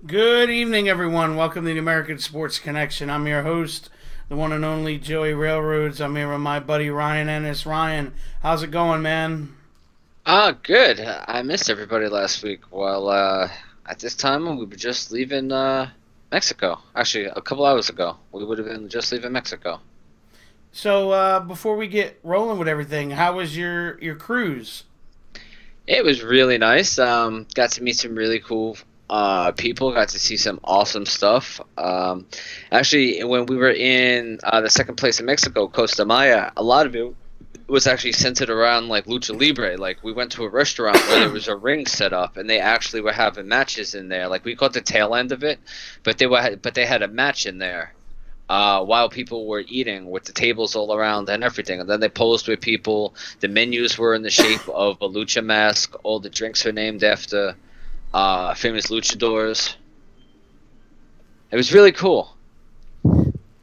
Good evening, everyone. Welcome to the American Sports Connection. I'm your host, the one and only Joey Railroads. I'm here with my buddy Ryan Ennis. Ryan, how's it going, man? Good. I missed everybody last week. Well, at this time, we were just leaving Mexico. Actually, a couple hours ago. We would have been just leaving Mexico. So, before we get rolling with everything, how was your cruise? It was really nice. Got to meet some really cool people. Got to see some awesome stuff. Actually, when we were in the second place in Mexico, Costa Maya, a lot of it was actually centered around like lucha libre. Like we went to a restaurant where there was a ring set up, and they actually were having matches in there. Like we caught the tail end of it, but they had a match in there while people were eating with the tables all around and everything. And then they posed with people. The menus were in the shape of a lucha mask. All the drinks are named after famous luchadors. It was really cool.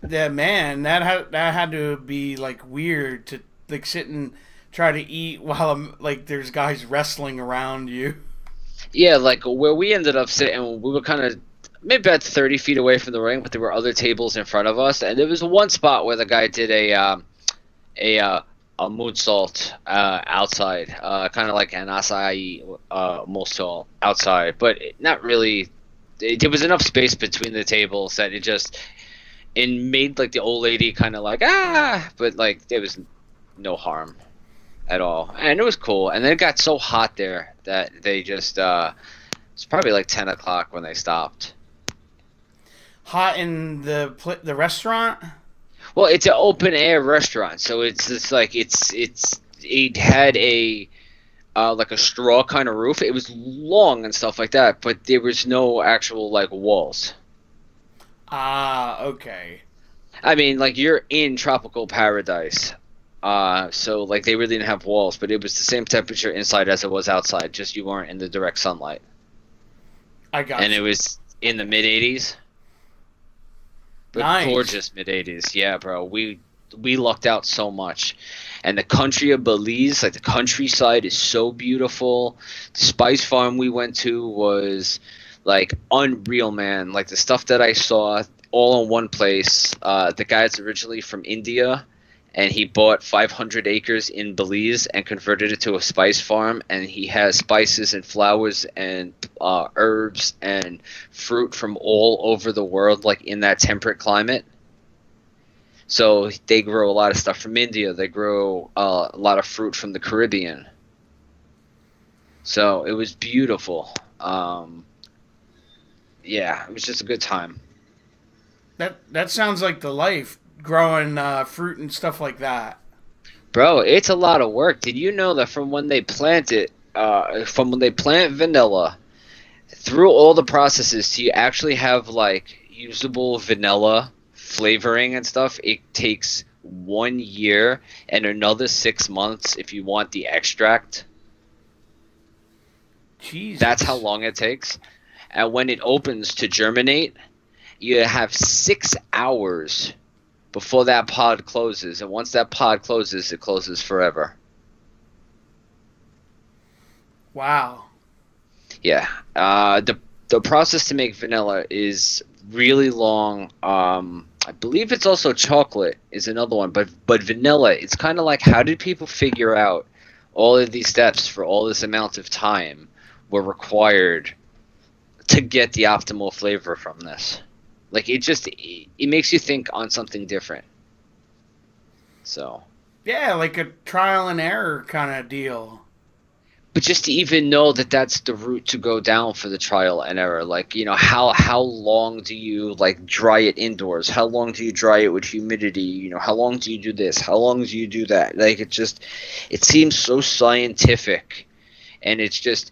Yeah, man, that had to be like weird to like sit and try to eat while there's guys wrestling around you. Yeah, like where we ended up sitting, we were kind of maybe about 30 feet away from the ring, but there were other tables in front of us, and there was one spot where the guy did a moonsault outside, kind of like an acai moonsault outside, but not really. There was enough space between the tables that it made like the old lady kind of like but like there was no harm at all, and it was cool. And then it got so hot there that they just it's probably like 10 o'clock when they stopped. Hot in the restaurant? Well, it's an open air restaurant, so it had a like a straw kind of roof. It was long and stuff like that, but there was no actual like walls. Okay. I mean, like you're in tropical paradise, so like they really didn't have walls, but it was the same temperature inside as it was outside. Just you weren't in the direct sunlight. I got And you. it was in the mid 80s. But Nice. gorgeous mid 80s. Yeah, bro. We lucked out so much. And the country of Belize, like the countryside is so beautiful. The spice farm we went to was like unreal, man. Like the stuff that I saw all in one place. The guy's originally from India, and he bought 500 acres in Belize and converted it to a spice farm, and he has spices and flowers and herbs and fruit from all over the world, like in that temperate climate. So they grow a lot of stuff from India. They grow a lot of fruit from the Caribbean. So it was beautiful. Yeah, it was just a good time. That sounds like the life, growing fruit and stuff like that. Bro, it's a lot of work. Did you know that from when they plant vanilla, through all the processes to actually have like usable vanilla flavoring and stuff, it takes 1 year and another 6 months if you want the extract. Jesus. That's how long it takes. And when it opens to germinate, you have 6 hours before that pod closes. And once that pod closes, it closes forever. Wow. Yeah. The process to make vanilla is really long. I believe it's also chocolate is another one, but vanilla. It's kind of like, how did people figure out all of these steps for all this amount of time were required to get the optimal flavor from this? Like, it makes you think on something different. So Yeah, like a trial and error kind of deal. but just to even know that that's the route to go down for the trial and error, like, how long do you like dry it indoors? How long do you dry it with humidity? How long do you do this? How long do you do that? Like, it seems so scientific, and it just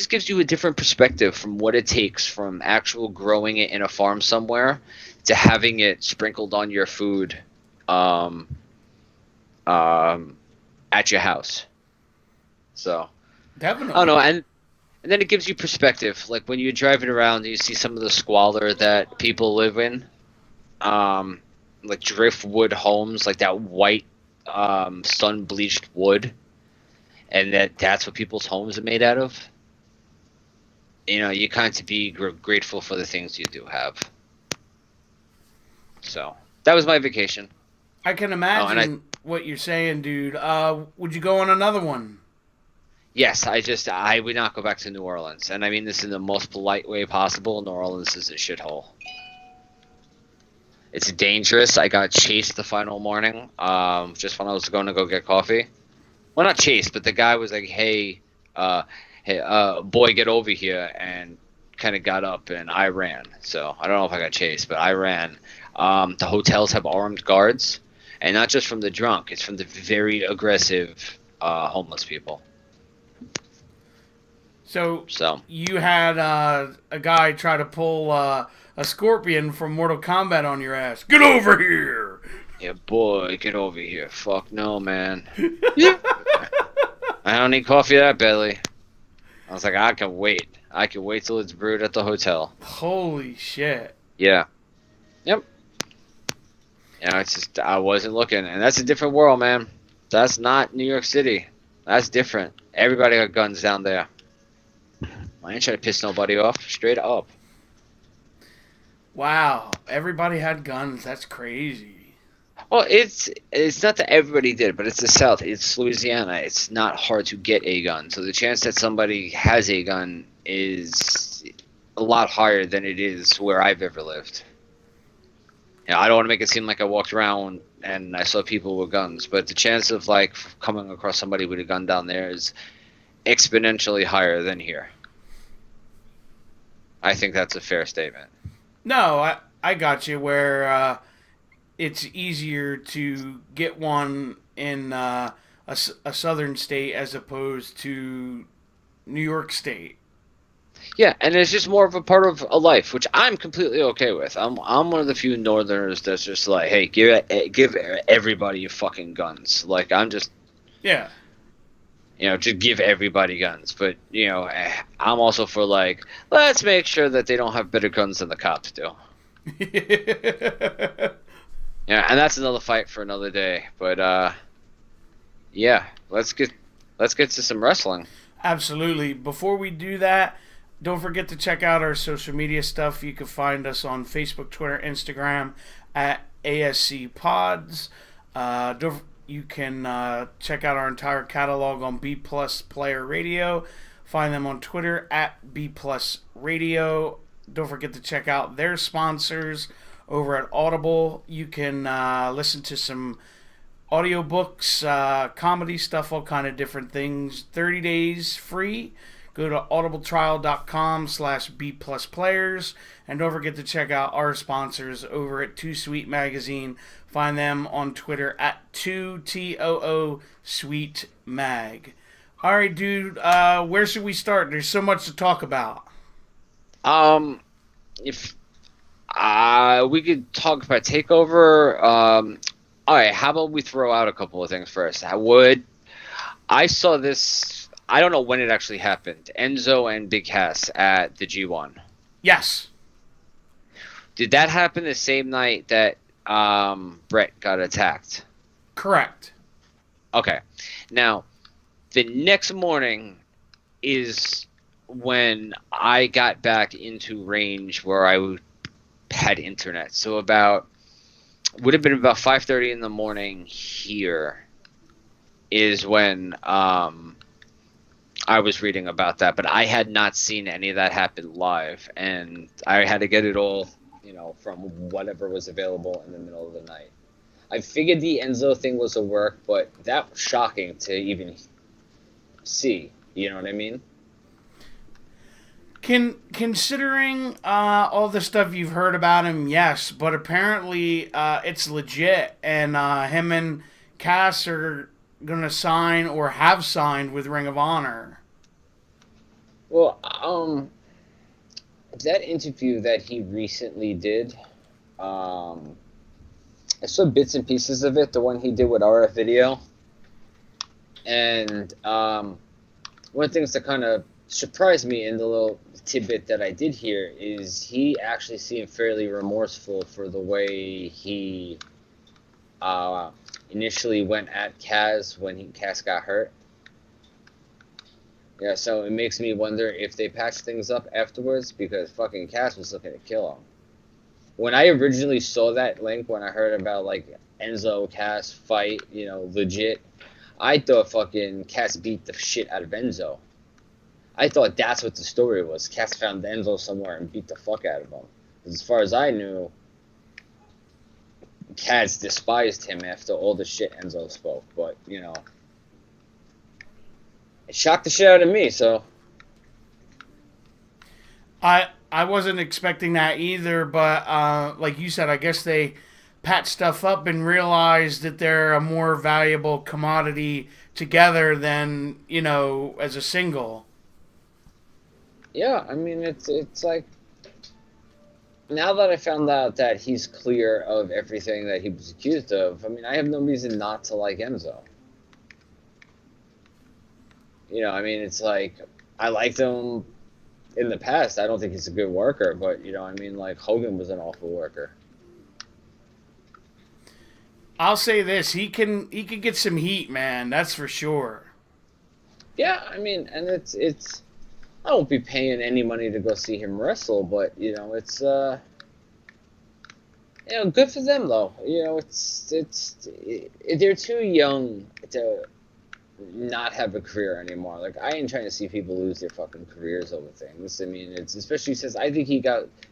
gives you a different perspective from what it takes from actual growing it in a farm somewhere to having it sprinkled on your food, um, at your house. So. I don't know, Definitely. and then it gives you perspective. Like when you're driving around and you see some of the squalor that people live in, um, like driftwood homes, like that white, sun bleached wood, and that's what people's homes are made out of. You kind of be grateful for the things you do have. So that was my vacation. I can Oh, and imagine what you're saying, dude. Would you go on another one? yes, I would not go back to New Orleans, and I mean this in the most polite way possible. New Orleans is a shithole. It's dangerous. I got chased the final morning, just when I was going to go get coffee. Well, not chased, but the guy was like, boy, get over here," and kind of got up, and I ran. So I don't know if I got chased, but I ran. The hotels have armed guards, and not just from the drunk; it's from the very aggressive homeless people. So So you had a guy try to pull a scorpion from Mortal Kombat on your ass. Get over here! yeah, boy, get over here. Fuck no, man. Yeah. I don't need coffee that badly. I was like, I can wait. I can wait till it's brewed at the hotel. Holy shit. Yeah. Yep. It's just, I wasn't looking. And that's a different world, man. That's not New York City. That's different. Everybody got guns down there. I ain't trying to piss nobody off. Straight up. Wow. Everybody had guns. That's crazy. Well, it's not that everybody did, but it's the South. It's Louisiana. It's not hard to get a gun. So the chance that somebody has a gun is a lot higher than it is where I've ever lived. I don't want to make it seem like I walked around and I saw people with guns, but the chance of like coming across somebody with a gun down there is exponentially higher than here. I think that's a fair statement. No, I got you where it's easier to get one in a southern state as opposed to New York State. Yeah, and it's just more of a part of a life, which I'm completely okay with. I'm one of the few Northerners that's just like, hey, give everybody fucking guns. Like I'm just, Yeah. just give everybody guns. But I'm also for like, let's make sure that they don't have better guns than the cops do. Yeah, and that's another fight for another day. But yeah, let's get to some wrestling. Absolutely. Before we do that, don't forget to check out our social media stuff. You can find us on Facebook, Twitter, Instagram at ASC Pods. You can check out our entire catalog on B Plus Player Radio. Find them on Twitter at B Plus Radio. Don't forget to check out their sponsors over at Audible. You can listen to some audiobooks, comedy stuff, all kind of different things. 30 days free. Go to audibletrial.com/B plus players. And don't forget to check out our sponsors over at Too Sweet Magazine. Find them on Twitter at 2TOO Sweet Mag. All right, dude, where should we start? There's so much to talk about. If we could talk about takeover. All right, how about we throw out a couple of things first? I saw this. I don't know when it actually happened. Enzo and Big Cass at the G1. Yes. Did that happen the same night that Brett got attacked? Correct. Okay. Now, the next morning is when I got back into range where I had internet. So about would have been about 5:30 in the morning here is when I was reading about that, but I had not seen any of that happen live, and I had to get it all, from whatever was available in the middle of the night. I figured the Enzo thing was a work, but that was shocking to even see. You know what I mean? Considering all the stuff you've heard about him, yes, but apparently it's legit, and him and Cass are gonna sign or have signed with Ring of Honor. Well, that interview that he recently did, I saw bits and pieces of it, the one he did with RF Video, and one of the things that kind of surprised me in the little tidbit that I did hear is he actually seemed fairly remorseful for the way he initially went at Kaz when Kaz got hurt. Yeah, so it makes me wonder if they patched things up afterwards, because fucking Kaz was looking to kill him. When I originally saw that link, when I heard about like Enzo Kaz fight, legit, I thought fucking Kaz beat the shit out of Enzo. I thought that's what the story was. Kaz found Enzo somewhere and beat the fuck out of him. As far as I knew, Kaz despised him after all the shit Enzo spoke. But, it shocked the shit out of me, so. I wasn't expecting that either, but like you said, I guess they patched stuff up and realized that they're a more valuable commodity together than, as a single. Yeah, I mean, it's like, now that I found out that he's clear of everything that he was accused of, I mean, I have no reason not to like Enzo. I mean, it's like, I liked him in the past. I don't think he's a good worker, but, I mean, like, Hogan was an awful worker. I'll say this, he can get some heat, man, that's for sure. Yeah, I mean, and it's I won't be paying any money to go see him wrestle, but it's good for them though. They're too young to not have a career anymore. Like, I ain't trying to see people lose their fucking careers over things. I mean, it's especially since I think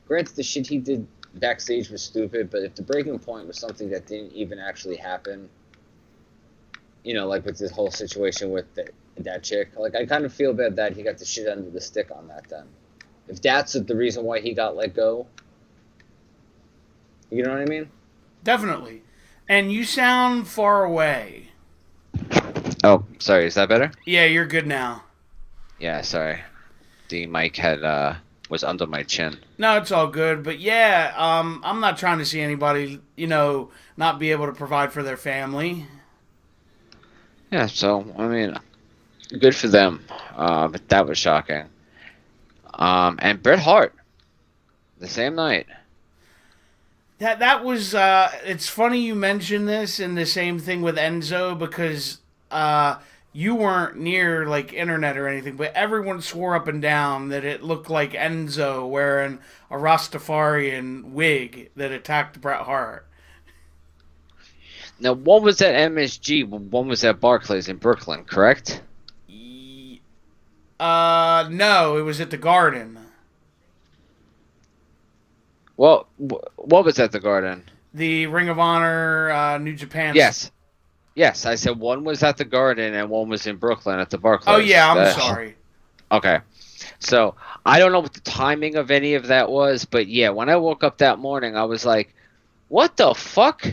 granted the shit he did backstage was stupid, but if the breaking point was something that didn't even actually happen, like with this whole situation with that chick, like, I kind of feel bad that he got the shit under the stick on that then. If that's the reason why he got let go. You know what I mean? Definitely. And you sound far away. Oh, sorry, is that better? Yeah, you're good now. Yeah, sorry. The mic was under my chin. No, it's all good. But yeah, I'm not trying to see anybody, not be able to provide for their family. Yeah, so, I mean, good for them. But that was shocking. And Bret Hart, the same night. That was, it's funny you mentioned this, and the same thing with Enzo, because you weren't near, like, internet or anything, but everyone swore up and down that it looked like Enzo wearing a Rastafarian wig that attacked Bret Hart. Now, one was at MSG, one was at Barclays in Brooklyn, correct? No, it was at the Garden. Well, what was at the Garden? The Ring of Honor, New Japan. Yes, I said one was at the Garden and one was in Brooklyn at the Barclays. Oh, yeah, I'm sorry. Okay. So, I don't know what the timing of any of that was, but yeah, when I woke up that morning, I was like, what the fuck?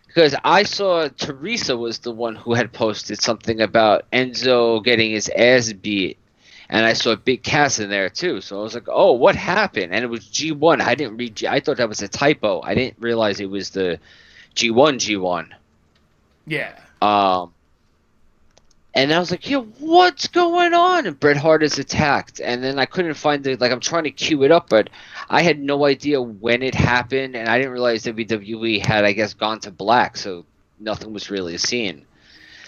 Because I saw Teresa was the one who had posted something about Enzo getting his ass beat. And I saw Big Cass in there too. So I was like, oh, what happened? And it was G1. I didn't read I thought that was a typo. I didn't realize it was the G1. Yeah. And I was like, yo, what's going on? And Bret Hart is attacked. And then I couldn't find I'm trying to queue it up, but I had no idea when it happened. And I didn't realize WWE had, I guess, gone to black. So nothing was really seen.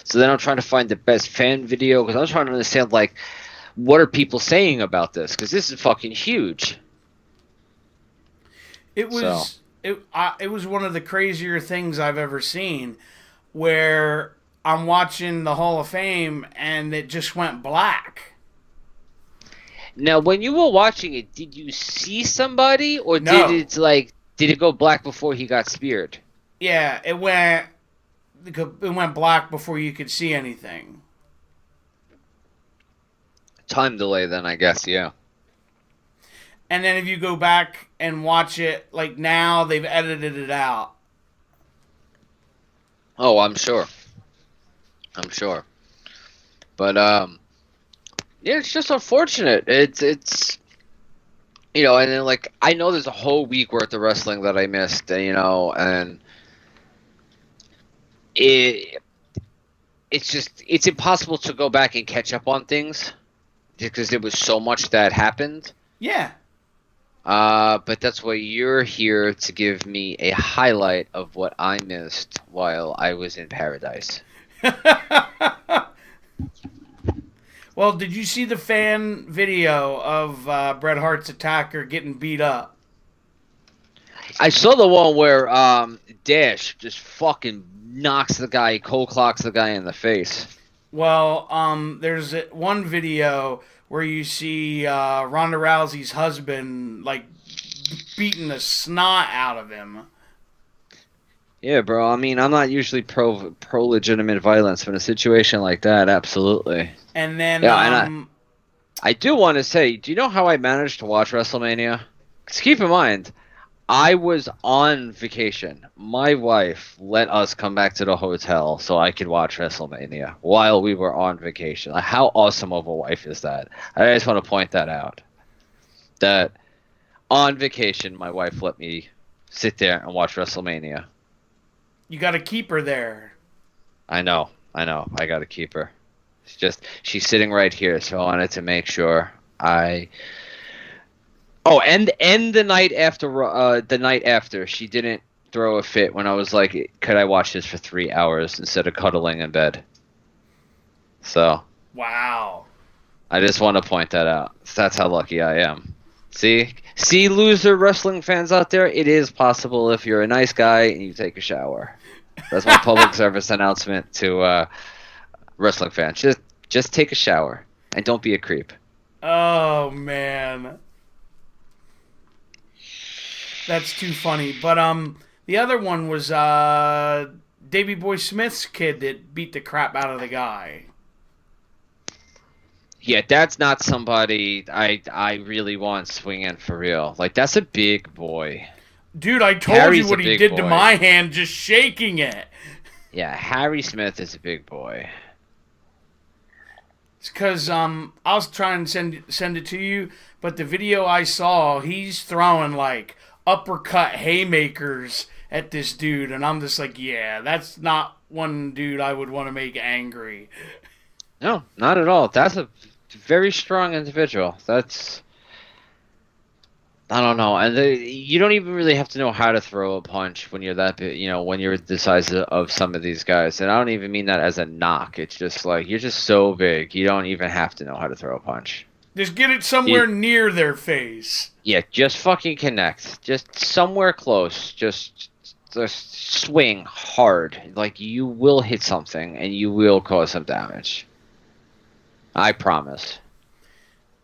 So then I'm trying to find the best fan video, because I'm trying to understand, like, what are people saying about this? Because this is fucking huge. It was it was one of the crazier things I've ever seen, where I'm watching the Hall of Fame and it just went black. Now, when you were watching it, did you see somebody, or No. did it go black before he got speared? Yeah, it went black before you could see anything. Time delay, then, I guess, yeah. And then if you go back and watch it, like now, they've edited it out. Oh, I'm sure. But, yeah, it's just unfortunate. It's and then, like, I know there's a whole week worth of wrestling that I missed, and it's impossible to go back and catch up on things because there was so much that happened. Yeah. But that's why you're here to give me a highlight of what I missed while I was in paradise. Well, did you see the fan video of Bret Hart's attacker getting beat up? I saw the one where Dash just fucking cold clocks the guy in the face. Well, there's one video where you see Ronda Rousey's husband like beating the snot out of him. Yeah, bro. I mean, I'm not usually pro legitimate violence, but in a situation like that, absolutely. And then, and I do want to say, do you know how I managed to watch WrestleMania? Because keep in mind, I was on vacation. My wife let us come back to the hotel so I could watch WrestleMania while we were on vacation. Like, how awesome of a wife is that? I just want to point that out. That on vacation, my wife let me sit there and watch WrestleMania. You got to keep her there. I know. I got to keep her. She's sitting right here, so I wanted to make sure I. Oh, and the night after, she didn't throw a fit when I was like, "Could I watch this for 3 hours instead of cuddling in bed?" So. Wow. I just want to point that out. That's how lucky I am. See, loser wrestling fans out there. It is possible if you're a nice guy and you take a shower. That's my public service announcement to wrestling fans. Just take a shower and don't be a creep. Oh man, that's too funny. But the other one was Davey Boy Smith's kid that beat the crap out of the guy. Yeah, that's not somebody I really want swinging for real. Like, that's a big boy. Dude, I told Harry's you what he did to my hand just shaking it. Yeah, Harry Smith is a big boy. It's because I was trying to send it to you, but the video I saw, he's throwing like uppercut haymakers at this dude, and I'm just like, yeah, that's not one dude I would want to make angry. No, not at all. That's a very strong individual. I don't know, and you don't even really have to know how to throw a punch when you're that big, when you're the size of some of these guys. And I don't even mean that as a knock. It's just like, you're just so big, you don't even have to know how to throw a punch. Just get it somewhere near their face. Yeah, just fucking connect. Just somewhere close. Just swing hard. Like, you will hit something, and you will cause some damage. I promise.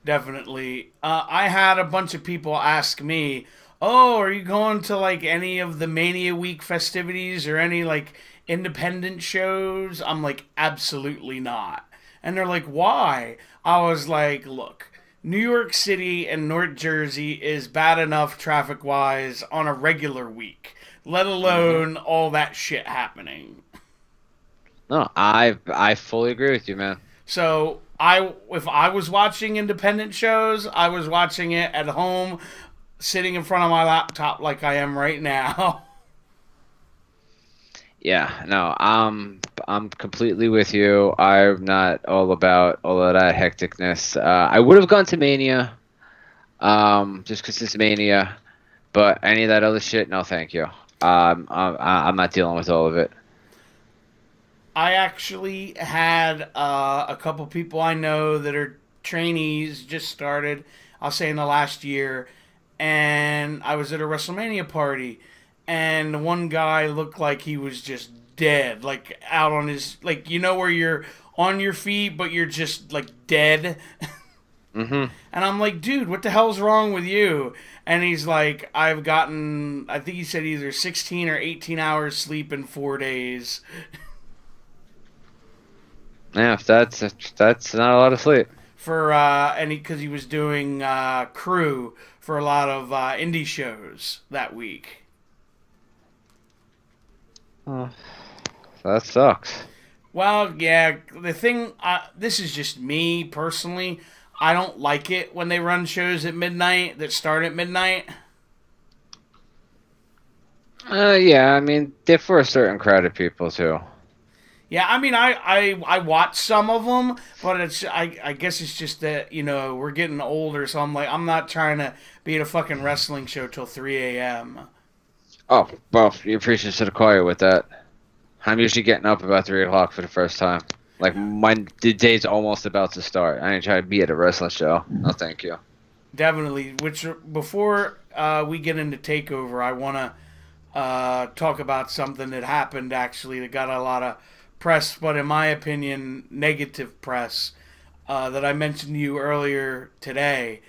Definitely. I had a bunch of people ask me, oh, are you going to like any of the Mania Week festivities or any like independent shows? I'm like, absolutely not. And they're like, why? I was like, look, New York City and North Jersey is bad enough traffic-wise on a regular week, let alone all that shit happening. No, I fully agree with you, man. So if I was watching independent shows, I was watching it at home, sitting in front of my laptop like I am right now. Yeah, no, I'm completely with you. I'm not all about all of that hecticness. I would have gone to Mania, just because it's Mania, but any of that other shit, no, thank you. I'm not dealing with all of it. I actually had a couple people I know that are trainees, just started, I'll say in the last year, and I was at a WrestleMania party, and one guy looked like he was just dead, like out on his, like, you know, where you're on your feet but you're just like dead. Mm-hmm. And I'm like, dude, what the hell's wrong with you? And he's like, I've gotten, I think he said either 16 or 18 hours sleep in 4 days. Yeah, if that's not a lot of sleep. For and because he was doing crew for a lot of indie shows that week. Oh, that sucks. Well, yeah, the thing, this is just me personally. I don't like it when they run shows at midnight that start at midnight. Yeah, I mean, they're for a certain crowd of people too. Yeah, I mean, I watch some of them, but I guess it's just that, you know, we're getting older, so I'm like, I'm not trying to be at a fucking wrestling show till 3 a.m. Oh, well, you're preaching to the choir with that. I'm usually getting up about 3 o'clock for the first time. Like, the day's almost about to start. I ain't trying to be at a wrestling show. No, thank you. Definitely. Which, before we get into takeover, I want to talk about something that happened actually that got a lot of press, but in my opinion, negative press, that I mentioned to you earlier today.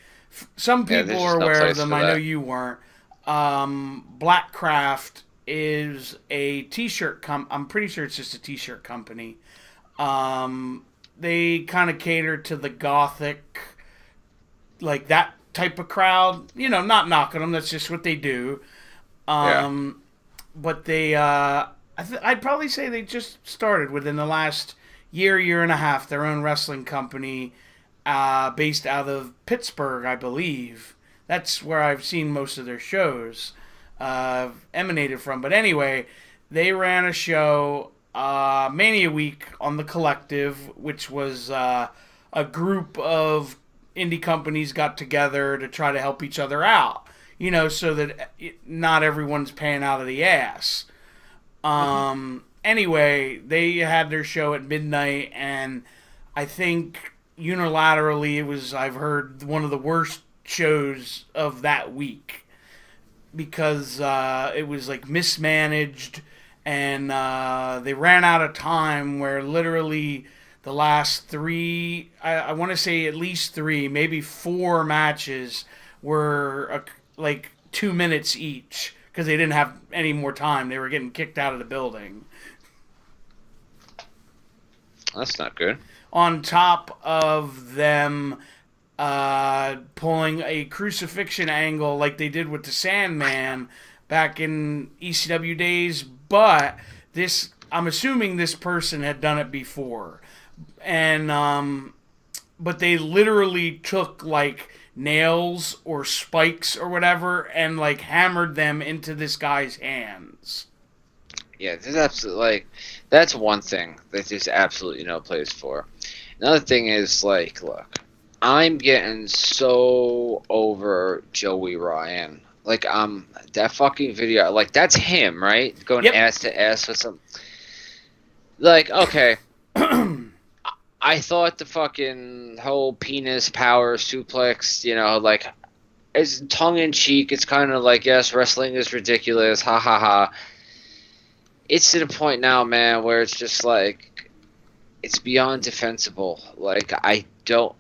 Some people are aware of them. I know you weren't. Blackcraft is a t-shirt I'm pretty sure it's just a t-shirt company. They kind of cater to the gothic, like that type of crowd. You know, not knocking them. That's just what they do. Yeah. But they, I'd probably say they just started within the last year and a half, their own wrestling company, based out of Pittsburgh, I believe. That's where I've seen most of their shows emanated from. But anyway, they ran a show, Mania Week, on the Collective, which was a group of indie companies got together to try to help each other out. You know, so that not everyone's paying out of the ass. Anyway, they had their show at midnight, and I think unilaterally it was, I've heard, one of the worst shows of that week because it was like mismanaged, and they ran out of time where literally the last three, I want to say at least three, maybe four matches were like 2 minutes each because they didn't have any more time. They were getting kicked out of the building. That's not good. On top of them pulling a crucifixion angle like they did with the Sandman back in ECW days, but this, I'm assuming this person had done it before. And but they literally took like nails or spikes or whatever and like hammered them into this guy's hands. Yeah, there's absolutely, like, that's one thing that there's absolutely no place for. Another thing is, like, look, I'm getting so over Joey Ryan. Like, that fucking video, like, that's him, right? Going ass to ass with some, like, okay. I thought the fucking whole penis power suplex, you know, like, it's tongue-in-cheek. It's kind of like, yes, wrestling is ridiculous, ha ha ha. It's to the point now, man, where it's just like, it's beyond defensible. Like, I don't...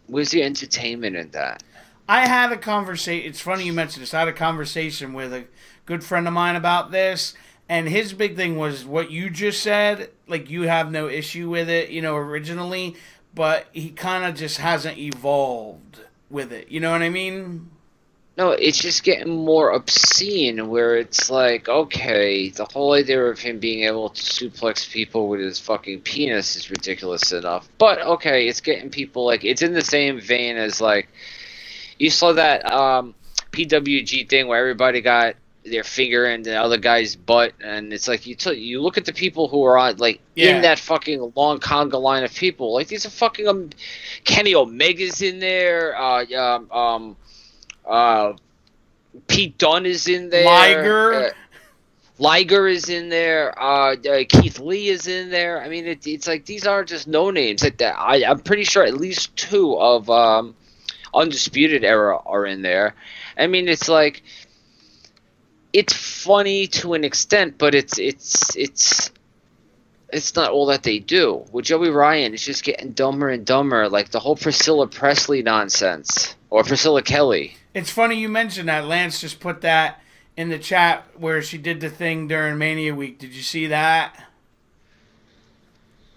Where's the entertainment in that? I had a conversation, it's funny you mentioned this, I had a conversation with a good friend of mine about this, and his big thing was what you just said, like you have no issue with it, you know, originally, but he kind of just hasn't evolved with it, you know what I mean? No, it's just getting more obscene, where it's like, okay, the whole idea of him being able to suplex people with his fucking penis is ridiculous enough. But, okay, it's getting people, like, it's in the same vein as, like, you saw that PWG thing where everybody got their finger in the other guy's butt, and it's like, you look at the people who are on, like, in that fucking long conga line of people, like, these are fucking, Kenny Omega's in there, Pete Dunne is in there. Liger is in there. Keith Lee is in there. I mean, it's like these aren't just no names. I'm pretty sure at least two of Undisputed Era are in there, I mean, it's like it's funny to an extent, but it's not all that they do. With Joey Ryan, it's just getting dumber and dumber, like the whole Priscilla Presley nonsense or Priscilla Kelly. It's funny you mentioned that. Lance just put that in the chat where she did the thing during Mania Week. Did you see that?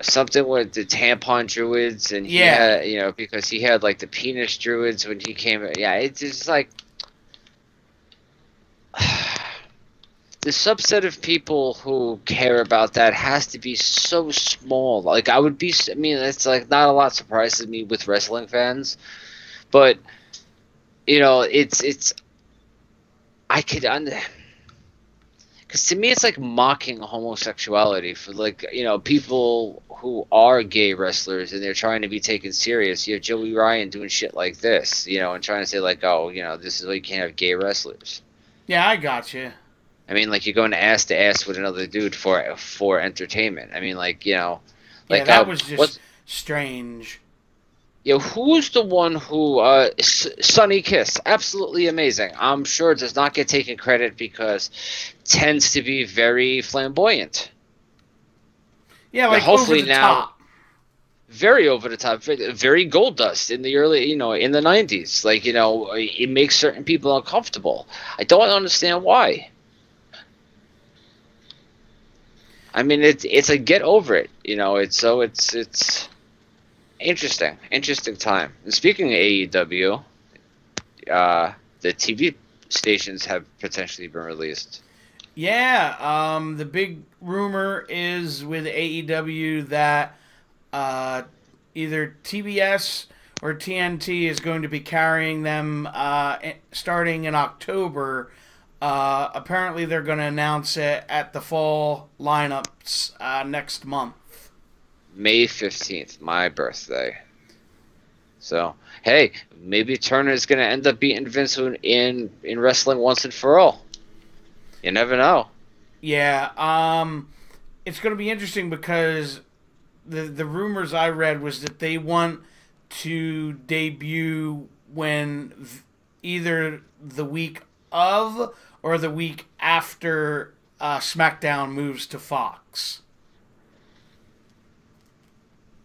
Something with the tampon druids, and he Yeah. had, because he had like the penis druids when he came. Yeah, it's just like the subset of people who care about that has to be so small. Like I would be. I mean, it's like not a lot surprises me with wrestling fans, but it's I could because to me it's like mocking homosexuality for like people who are gay wrestlers and they're trying to be taken serious. You have Joey Ryan doing shit like this, and trying to say like, oh, this is why you can't have gay wrestlers. Yeah, I got you. I mean, like you're going ass to ass with another dude for entertainment. I mean, like Yeah, like that was just strange. Who's the one who Sonny Kiss? Absolutely amazing. I'm sure does not get taken credit because tends to be very flamboyant. Yeah, like hopefully over the now, top. very over the top, very gold dust in the early, in the 90s. Like, it makes certain people uncomfortable. I don't understand why. I mean, it's like get over it. It's interesting time. And speaking of AEW, the TV stations have potentially been released. Yeah, the big rumor is with AEW that either TBS or TNT is going to be carrying them starting in October. Apparently, they're going to announce it at the fall lineups next month. May 15th, my birthday. So, hey, maybe Turner's going to end up beating Vince in wrestling once and for all. You never know. Yeah, it's going to be interesting because the rumors I read was that they want to debut when either the week of or the week after SmackDown moves to Fox.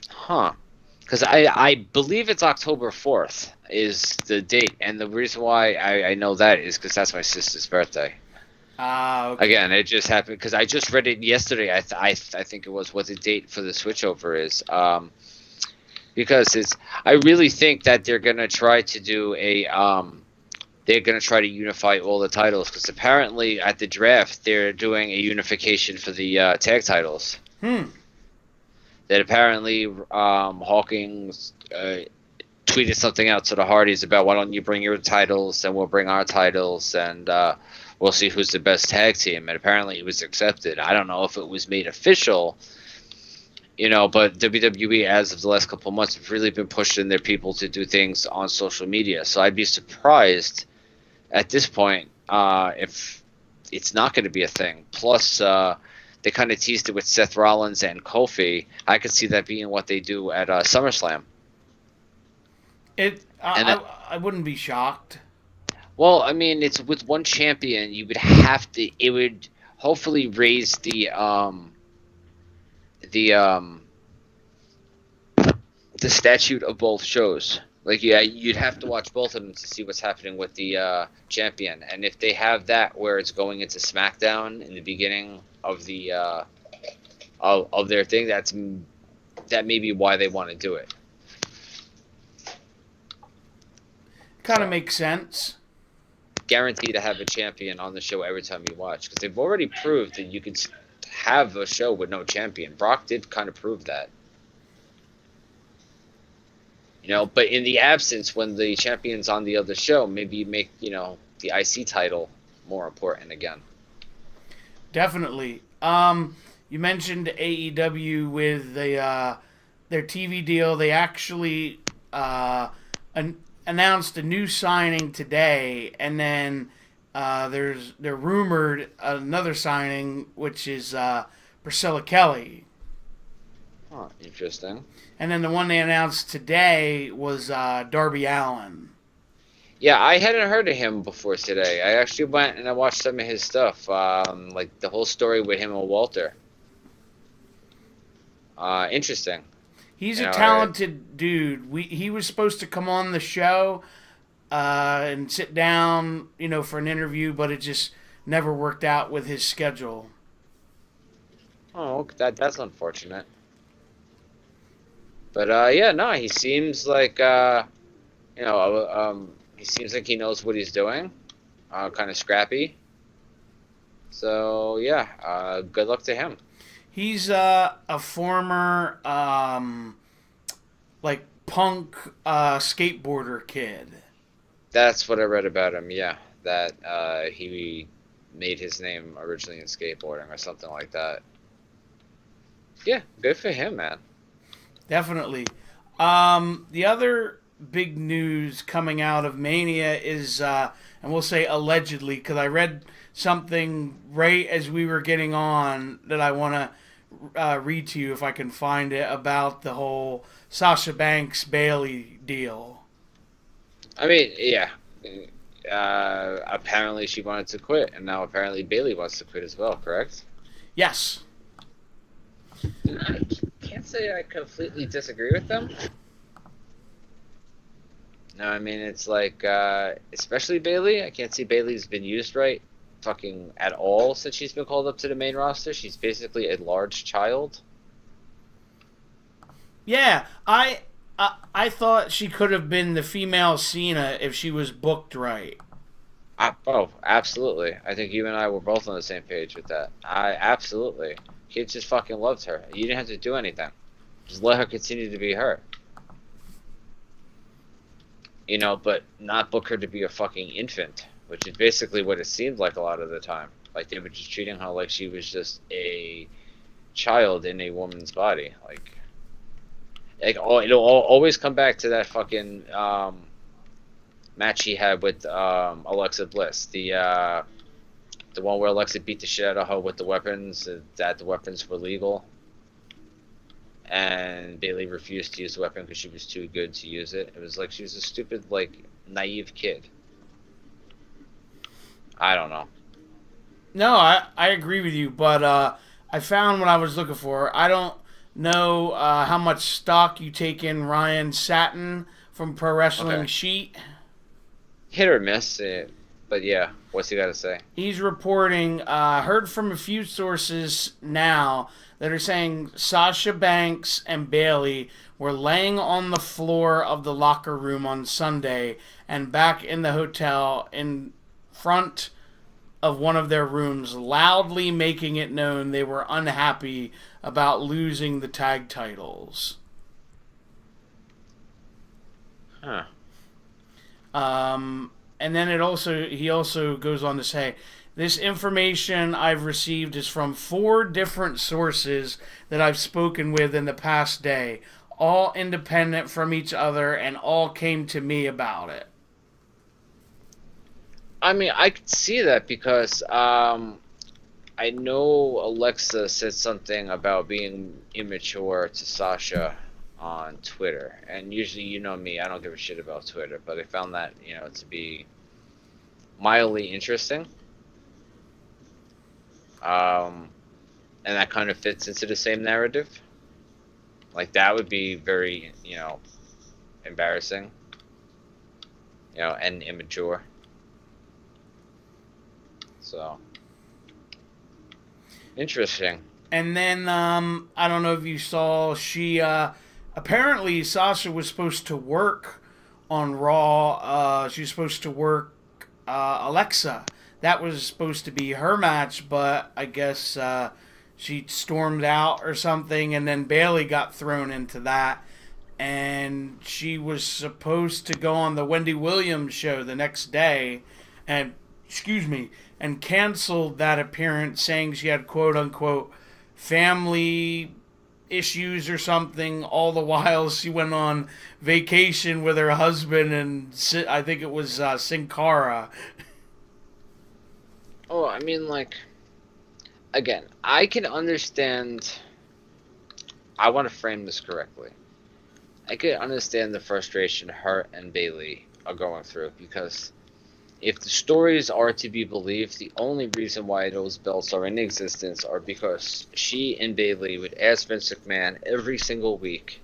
Huh. Because I believe it's October 4th is the date. And the reason why I know that is because that's my sister's birthday. Okay. Again, it just happened because I just read it yesterday. I think it was what the date for the switchover is. Because I really think that they're going to try to do they're going to try to unify all the titles because apparently at the draft they're doing a unification for the tag titles. That apparently Hawkins tweeted something out to the Hardys about why don't you bring your titles and we'll bring our titles and we'll see who's the best tag team. And apparently it was accepted. I don't know if it was made official, but WWE as of the last couple of months have really been pushing their people to do things on social media. So I'd be surprised at this point if it's not going to be a thing. Plus, they kind of teased it with Seth Rollins and Kofi. I could see that being what they do at SummerSlam. I wouldn't be shocked. Well, I mean, it's with one champion. You would have to. It would hopefully raise the statute of both shows. Like, yeah, you'd have to watch both of them to see what's happening with the champion. And if they have that where it's going into SmackDown in the beginning of the of their thing, that may be why they want to do it. Kind of makes sense. Guaranteed to have a champion on the show every time you watch because they've already proved that you can have a show with no champion. Brock did kind of prove that. But in the absence, when the champion's on the other show, maybe you make, the IC title more important again. Definitely. You mentioned AEW with their TV deal. They actually announced a new signing today, and then they're rumored another signing, which is Priscilla Kelly. Oh, interesting. And then the one they announced today was Darby Allin. Yeah, I hadn't heard of him before today. I actually went and I watched some of his stuff, like the whole story with him and Walter. Interesting. He's You a know, talented dude. He was supposed to come on the show and sit down, for an interview, but it just never worked out with his schedule. oh, that's unfortunate. But yeah, no, he seems like he seems like he knows what he's doing. Kind of scrappy. So yeah, good luck to him. He's a former like punk skateboarder kid. That's what I read about him. Yeah, that he made his name originally in skateboarding or something like that. Yeah, good for him, man. Definitely. The other big news coming out of Mania is, and we'll say allegedly, because I read something right as we were getting on that I want to read to you if I can find it about the whole Sasha Banks Bayley deal. I mean, yeah. Apparently she wanted to quit, and now apparently Bailey wants to quit as well. Correct? Yes. I can't say I completely disagree with them. No, I mean it's like, especially Bailey. I can't see Bailey's been used right, fucking at all since she's been called up to the main roster. She's basically a large child. Yeah, I thought she could have been the female Cena if she was booked right. Oh, absolutely. I think you and I were both on the same page with that. I absolutely. Kids just fucking loved her. You didn't have to do anything. Just let her continue to be her. But not book her to be a fucking infant, which is basically what it seemed like a lot of the time. Like they were just treating her like she was just a child in a woman's body. It'll always come back to that fucking match he had with Alexa Bliss. The one where Alexa beat the shit out of her with the weapons, that the weapons were legal. And Bailey refused to use the weapon because she was too good to use it. It was like she was a stupid, naive kid. I don't know. No, I agree with you, but I found what I was looking for. I don't know how much stock you take in Ryan Satin from Pro Wrestling Okay. Sheet. Hit or miss, but yeah, what's he got to say? He's reporting, heard from a few sources now that are saying Sasha Banks and Bayley were laying on the floor of the locker room on Sunday and back in the hotel in front of one of their rooms, loudly making it known they were unhappy about losing the tag titles. Huh. And then he also goes on to say, this information I've received is from 4 different sources that I've spoken with in the past day, all independent from each other, and all came to me about it. I mean, I could see that because I know Alexa said something about being immature to Sasha on Twitter, and usually, you know me, I don't give a shit about Twitter, but I found that to be mildly interesting. And that kind of fits into the same narrative. Like that would be very embarrassing, and immature. So interesting. And then I don't know if you saw, she apparently Sasha was supposed to work on Raw. She was supposed to work Alexa. That was supposed to be her match, but I guess she stormed out or something, and then Bayley got thrown into that. And she was supposed to go on the Wendy Williams show the next day, and and canceled that appearance, saying she had quote unquote family issues or something. All the while she went on vacation with her husband, and I think it was Sin Cara. Oh, I mean, again, I can understand. I want to frame this correctly. I could understand the frustration her and Bailey are going through, because if the stories are to be believed, the only reason why those belts are in existence are because she and Bayley would ask Vince McMahon every single week,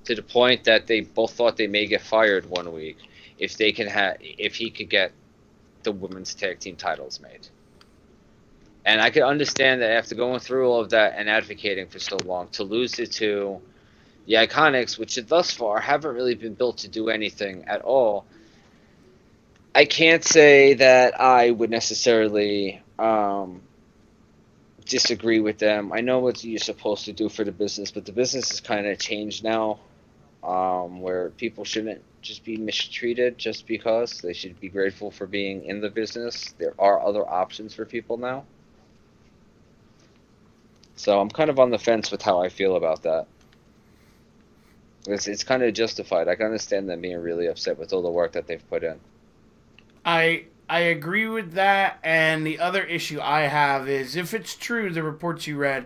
to the point that they both thought they may get fired one week if he could get the women's tag team titles made. And I could understand that after going through all of that and advocating for so long, to lose it to the Iconics, which thus far haven't really been built to do anything at all. I can't say that I would necessarily disagree with them. I know what you're supposed to do for the business, but the business has kind of changed now, where people shouldn't just be mistreated just because. They should be grateful for being in the business. There are other options for people now. So I'm kind of on the fence with how I feel about that. It's kind of justified. I can understand them being really upset with all the work that they've put in. I agree with that, and the other issue I have is, if it's true, the reports you read,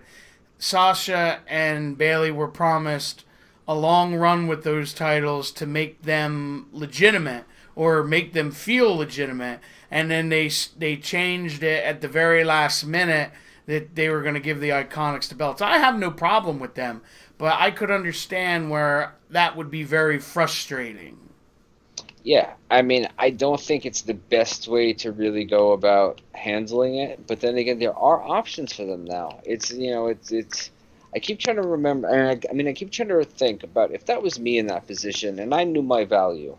Sasha and Bayley were promised a long run with those titles to make them legitimate or make them feel legitimate, and then they changed it at the very last minute that they were going to give the Iconics the belts. I have no problem with them, but I could understand where that would be very frustrating. Yeah, I mean, I don't think it's the best way to really go about handling it, but then again, there are options for them now. It's I keep trying to remember, and I keep trying to think about if that was me in that position and I knew my value.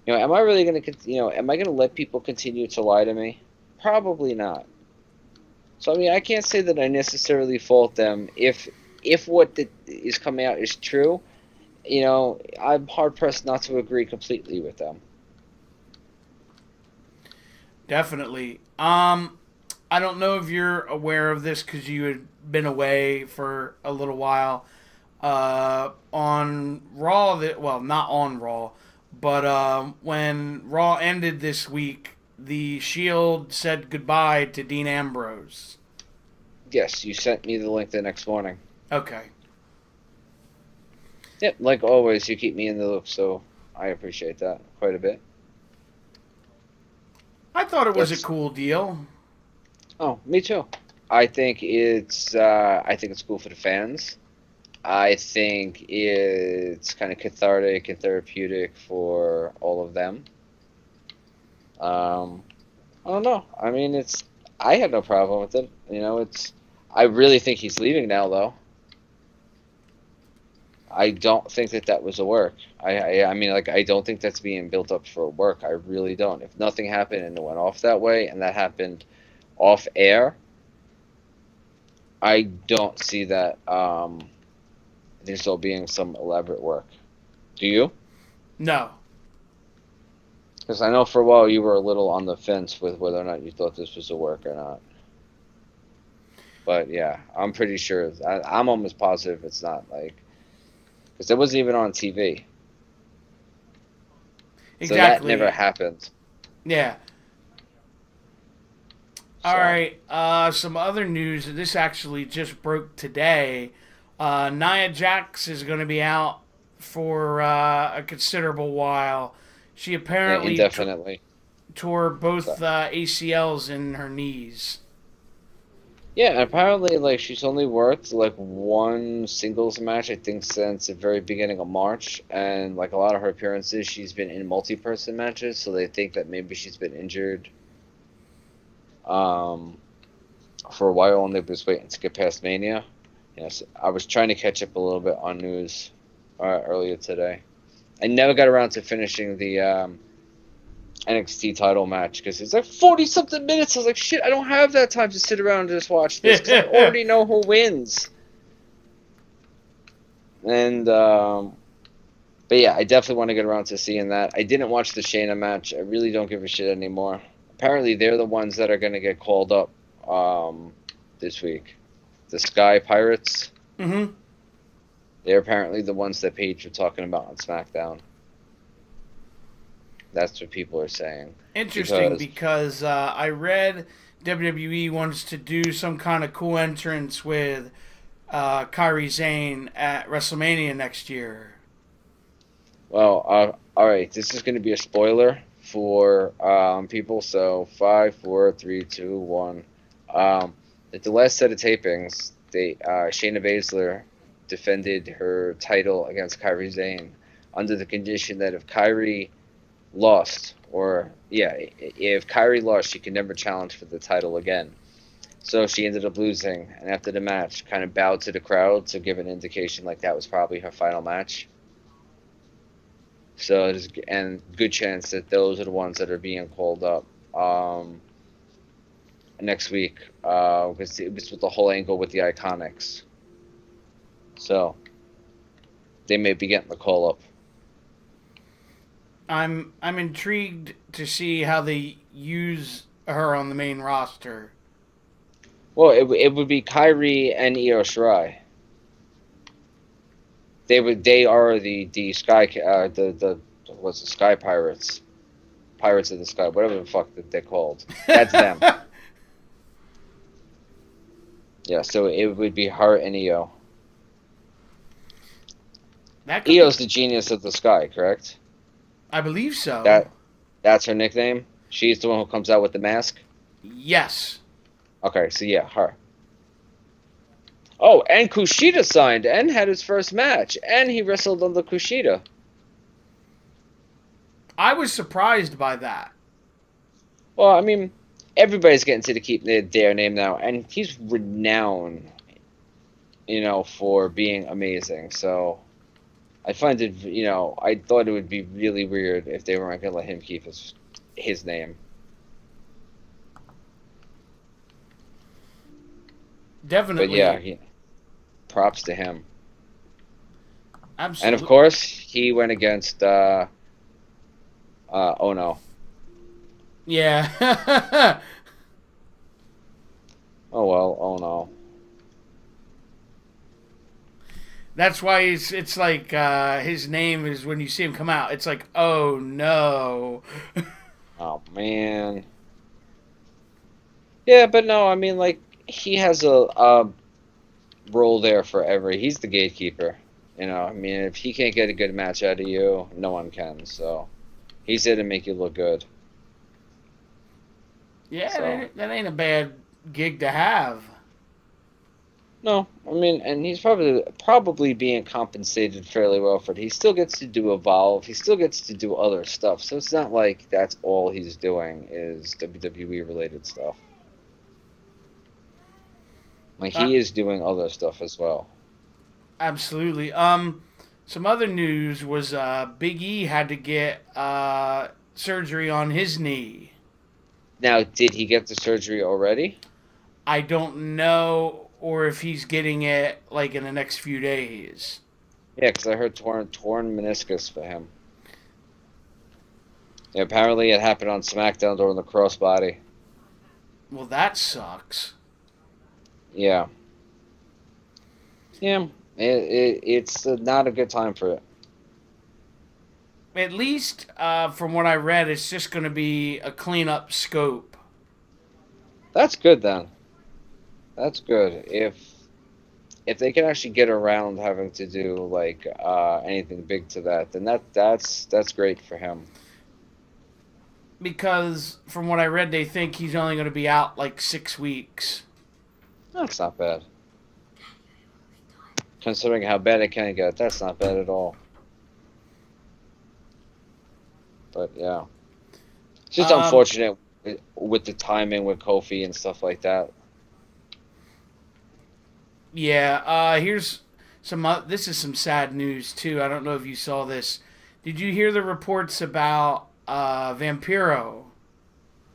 Am I really going to, am I going to let people continue to lie to me? Probably not. So, I can't say that I necessarily fault them if what is coming out is true. I'm hard-pressed not to agree completely with them. Definitely. I don't know if you're aware of this because you had been away for a little while. On Raw, not on Raw, but when Raw ended this week, the Shield said goodbye to Dean Ambrose. Yes, you sent me the link the next morning. Okay. Yep, like always, you keep me in the loop, so I appreciate that quite a bit. I thought it was a cool deal. Oh, me too. I think it's cool for the fans. I think it's kind of cathartic and therapeutic for all of them. I don't know. I had no problem with it. I really think he's leaving now, though. I don't think that was a work. I don't think that's being built up for work. I really don't. If nothing happened and it went off that way, and that happened off air, I don't see that there's still being some elaborate work. Do you? No. Because I know for a while you were a little on the fence with whether or not you thought this was a work or not. But yeah, I'm pretty sure. I'm almost positive it's not, because it wasn't even on TV. Exactly. So that never happened. Yeah. All right. Some other news. This actually just broke today. Nia Jax is going to be out for a considerable while. She apparently indefinitely tore both ACLs in her knees. Yeah, and apparently, she's only worked, one singles match, I think, since the very beginning of March, and, a lot of her appearances, she's been in multi-person matches, so they think that maybe she's been injured, for a while, and they was waiting to get past Mania. Yes, I was trying to catch up a little bit on news, earlier today. I never got around to finishing the, NXT title match because it's 40-something minutes. I was like, shit, I don't have that time to sit around and just watch this because I already know who wins. And, but yeah, I definitely want to get around to seeing that. I didn't watch the Shayna match. I really don't give a shit anymore. Apparently, they're the ones that are going to get called up this week. The Sky Pirates. Mm-hmm. They're apparently the ones that Paige was talking about on SmackDown. That's what people are saying. Interesting, because I read WWE wants to do some kind of cool entrance with Kairi Sane at WrestleMania next year. Well, all right. This is going to be a spoiler for people. So 5, 4, 3, 2, 1. At the last set of tapings, Shayna Baszler defended her title against Kairi Sane under the condition that if Kairi lost, or yeah, if Kairi lost, she could never challenge for the title again. So she ended up losing, and after the match, kind of bowed to the crowd to give an indication like that was probably her final match. So there's and good chance that those are the ones that are being called up next week because it was with the whole angle with the Iconics. So they may be getting the call up. I'm intrigued to see how they use her on the main roster. Well, it would be Kyrie and Io Shirai. They are the Sky the what's the Sky Pirates, Pirates of the Sky, whatever the fuck that they're called. That's them. Yeah, so it would be her and Io. Io's the genius of the sky, correct? I believe so. That's her nickname. She's the one who comes out with the mask. Yes. Okay, so yeah, her. Oh, and Kushida signed and had his first match, and he wrestled under Kushida. I was surprised by that. Well, I mean, everybody's getting to keep their name now, and he's renowned, for being amazing. So I find it, I thought it would be really weird if they weren't going to let him keep his name. Definitely. But yeah, props to him. Absolutely. And of course, he went against Ono. Yeah. Oh well, Ono. That's why it's like his name is when you see him come out. It's like, oh no. Oh man. Yeah, but no, I mean, like, he has a role there forever. He's the gatekeeper. I mean, if he can't get a good match out of you, no one can. So he's there to make you look good. Yeah, So. that ain't a bad gig to have. No, I mean, and he's probably being compensated fairly well for it. He still gets to do Evolve. He still gets to do other stuff. So it's not like that's all he's doing is WWE related stuff. Like, he is doing other stuff as well. Absolutely. Some other news was Big E had to get surgery on his knee. Now, did he get the surgery already? I don't know, or if he's getting it like in the next few days. Yeah, because I heard torn meniscus for him. Yeah, apparently it happened on SmackDown during the crossbody. Well, that sucks. Yeah. Yeah, it's not a good time for it. At least, from what I read, it's just going to be a clean-up scope. That's good, then. That's good. If they can actually get around having to do, like, anything big to that, then that's great for him. Because, from what I read, they think he's only going to be out, like, 6 weeks. That's not bad. Considering how bad it can get, that's not bad at all. But yeah, it's just unfortunate with the timing with Kofi and stuff like that. Yeah, here's some. This is some sad news too. I don't know if you saw this. Did you hear the reports about Vampiro?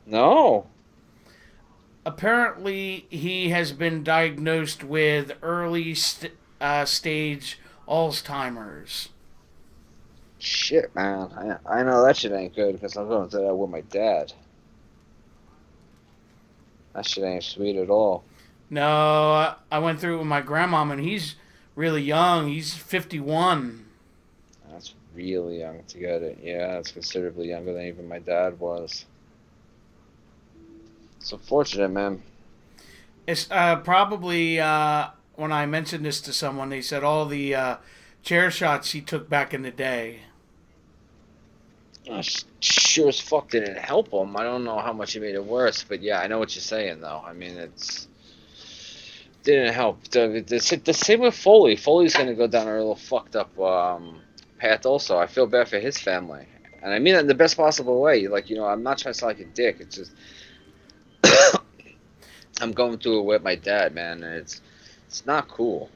No. Apparently, he has been diagnosed with early stage Alzheimer's. Shit, man. I know that shit ain't good because I'm going through that with my dad. That shit ain't sweet at all. No, I went through it with my grandmom, and he's really young. He's 51. That's really young to get it. Yeah, that's considerably younger than even my dad was. It's unfortunate, man. It's probably, when I mentioned this to someone, they said all the chair shots he took back in the day. Sure as fuck didn't help him. I don't know how much it made it worse, but yeah, I know what you're saying though. I mean, it's didn't help. The same with Foley. Foley's gonna go down a little fucked up path. Also, I feel bad for his family, and I mean that in the best possible way. Like, I'm not trying to sound like a dick. It's just I'm going through it with my dad, man, and it's not cool.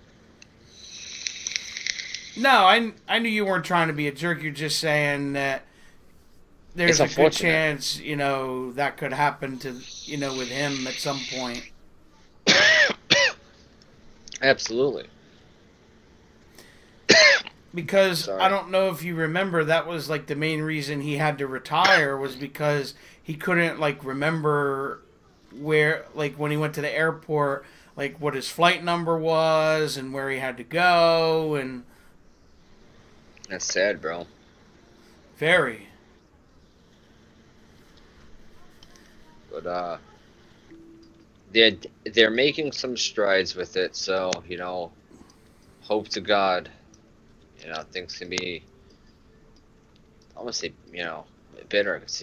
No, I knew you weren't trying to be a jerk. You're just saying that It's there's a good unfortunate. chance, that could happen to, with him at some point. Absolutely. Because I Sorry. don't know if you remember, that was like the main reason he had to retire was because he couldn't like remember where, like when he went to the airport, like what his flight number was and where he had to go, and That's sad, bro. very. But they're making some strides with it. So hope to God, things can be. I want to say better. It's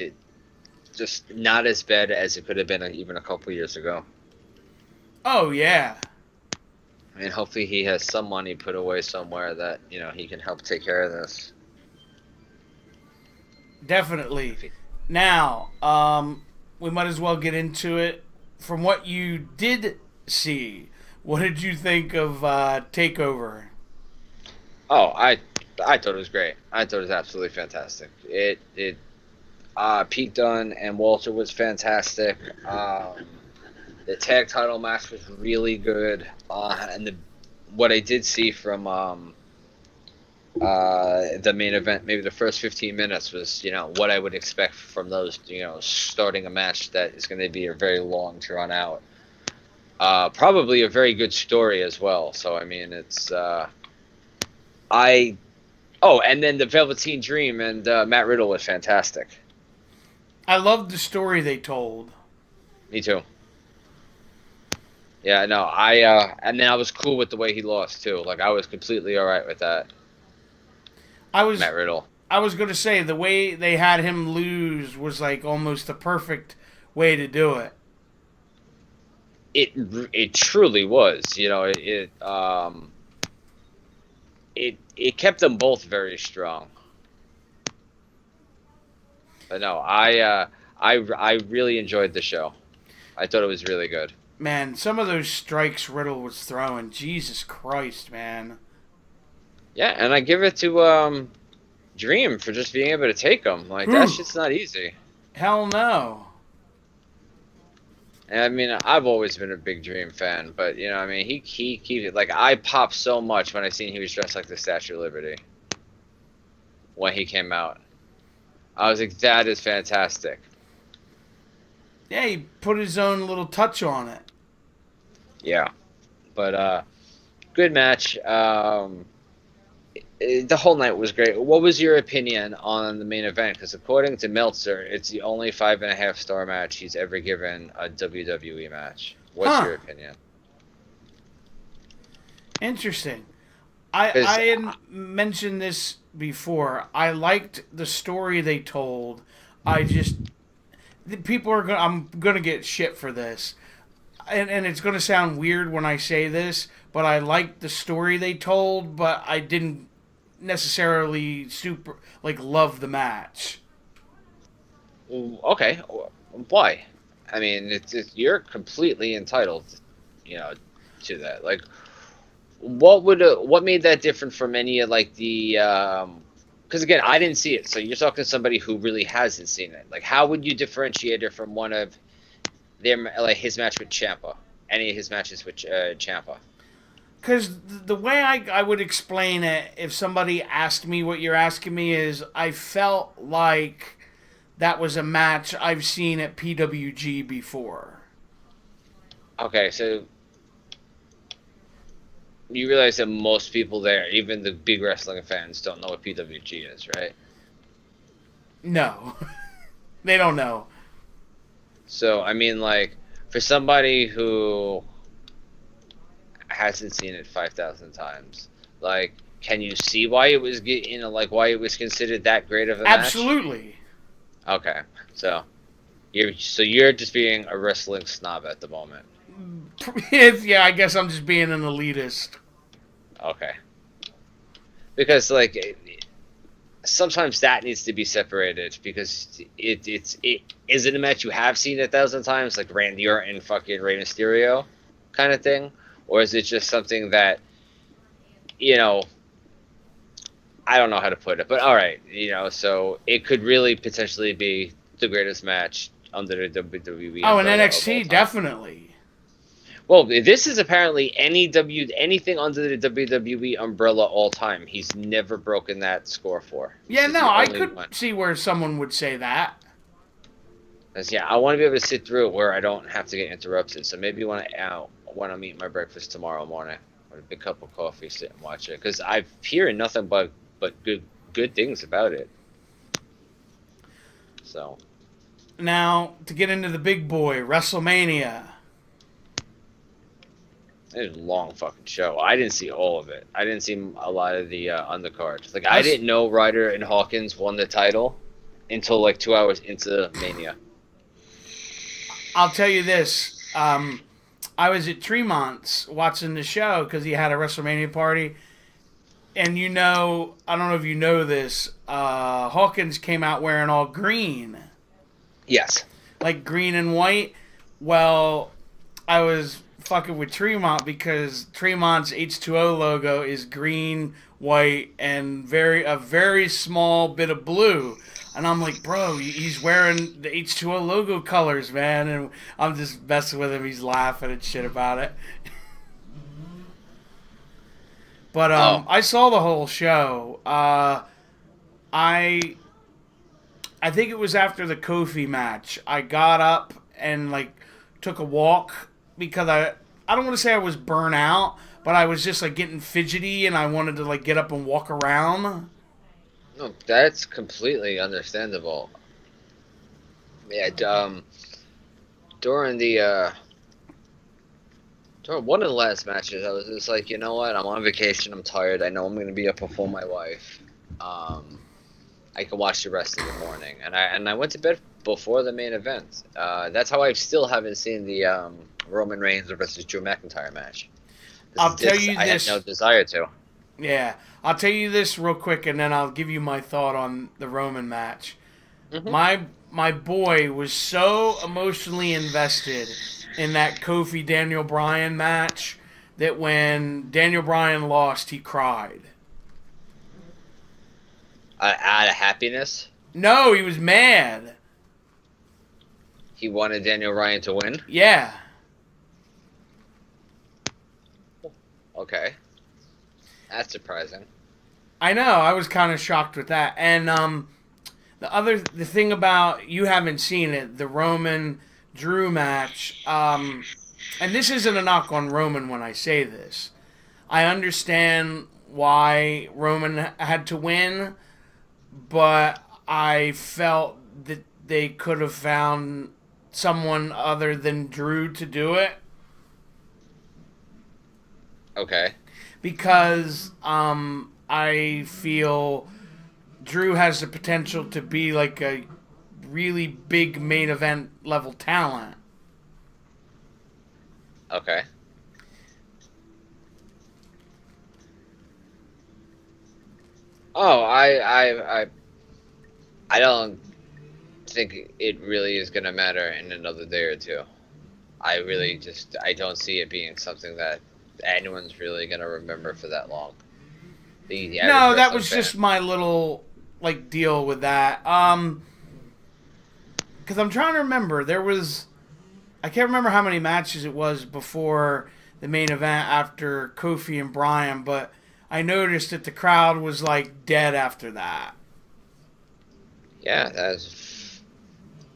just not as bad as it could have been even a couple years ago. Oh yeah, I mean, hopefully he has some money put away somewhere that he can help take care of this. definitely. If he, Now, we might as well get into it. From what you did see, what did you think of Takeover? oh, I thought it was great. I thought it was absolutely fantastic. Pete Dunne and Walter was fantastic. The tag title match was really good, and what I did see from the main event, maybe the first 15 minutes was what I would expect from those, starting a match that is going to be a very long drawn out. Probably a very good story as well. So I mean, it's I. Oh, and then the Velveteen Dream and Matt Riddle was fantastic. I loved the story they told. Me too. Yeah, no, and then I was cool with the way he lost too. Like I was completely all right with that, I was Matt Riddle. I was going to say the way they had him lose was like almost the perfect way to do it. It truly was. It kept them both very strong. But no, I really enjoyed the show. I thought it was really good. Man, some of those strikes Riddle was throwing, Jesus Christ, man. Yeah, and I give it to Dream for just being able to take them. Like that Whew. shit's not easy. Hell no. And I mean, I've always been a big Dream fan, but I mean, he keeps it. Like I popped so much when I seen he was dressed like the Statue of Liberty when he came out. I was like, that is fantastic. Yeah, he put his own little touch on it. Yeah, but good match. The whole night was great. What was your opinion on the main event? Because according to Meltzer, it's the only 5.5-star match he's ever given a WWE match. What's Huh. your opinion? Interesting. I 'Cause, had mentioned this before. I liked the story they told. I just the people are going I'm going to get shit for this. And it's going to sound weird when I say this, but I liked the story they told, but I didn't necessarily super like love the match. okay, why? I mean, you're completely entitled, you know, to that. Like, what made that different from any of like the? Because again, I didn't see it, so you're talking to somebody who really hasn't seen it. Like, how would you differentiate it from one of like his match with Ciampa, any of his matches with Ciampa? Because the way I would explain it, if somebody asked me what you're asking me, is I felt like that was a match I've seen at PWG before. Okay, so you realize that most people there, even the big wrestling fans, don't know what PWG is, right? No, they don't know. So I mean, like, for somebody who hasn't seen it 5,000 times, like can you see why it was why it was considered that great of a Absolutely. match? Okay, so you're just being a wrestling snob at the moment. Yeah, I guess I'm just being an elitist. Okay, because sometimes that needs to be separated because it is it a match you have seen 1,000 times like Randy Orton and fucking Rey Mysterio kind of thing, or is it just something that I don't know how to put it, but all right, so it could really potentially be the greatest match under the WWE Oh, and umbrella of all NXT, time. definitely. Well, this is apparently anything under the WWE umbrella all time. He's never broken that score for. Yeah, no, I could see where someone would say that. Yeah, I want to be able to sit through it where I don't have to get interrupted. So maybe when I'm eating my breakfast tomorrow morning with a big cup of coffee, sit and watch it because I'm hearing nothing but good things about it. So now to get into the big boy, WrestleMania. It was a long fucking show. I didn't see all of it. I didn't see a lot of the undercard. I didn't know Ryder and Hawkins won the title until 2 hours into Mania. I'll tell you this. I was at Tremont's watching the show because he had a WrestleMania party. And I don't know if you know this, Hawkins came out wearing all green. Yes. Like green and white. Well, I was fucking with Tremont because Tremont's H2O logo is green, white, and a very small bit of blue. And I'm like, bro, he's wearing the H2O logo colors, man. And I'm just messing with him. He's laughing and shit about it. But I saw the whole show. I think it was after the Kofi match. I got up and took a walk because I don't want to say I was burnt out, but I was just getting fidgety and I wanted to get up and walk around. No, that's completely understandable. Yeah, during one of the last matches, I was just like, you know what? I'm on vacation. I'm tired. I know I'm going to be up before my wife. I can watch the rest of the morning, and I went to bed before the main event. That's how I still haven't seen the Roman Reigns versus Drew McIntyre match. I'll tell you this. I had no desire to. Yeah, I'll tell you this real quick, and then I'll give you my thought on the Roman match. Mm-hmm. My boy was so emotionally invested in that Kofi Daniel Bryan match that when Daniel Bryan lost, he cried. Out of happiness? No, he was mad. He wanted Daniel Bryan to win? Yeah. Okay. That's surprising. I know. I was kind of shocked with that. And the thing about, you haven't seen it, the Roman Drew match, and this isn't a knock on Roman when I say this. I understand why Roman had to win, but I felt that they could have found someone other than Drew to do it. Okay. Because I feel Drew has the potential to be a really big main event level talent. Okay. Oh, I don't think it really is going to matter in another day or two. I don't see it being something that anyone's really going to remember for that long. No, that was just my little deal with that. Because I'm trying to remember, I can't remember how many matches it was before the main event after Kofi and Bryan, but I noticed that the crowd was dead after that. Yeah, that was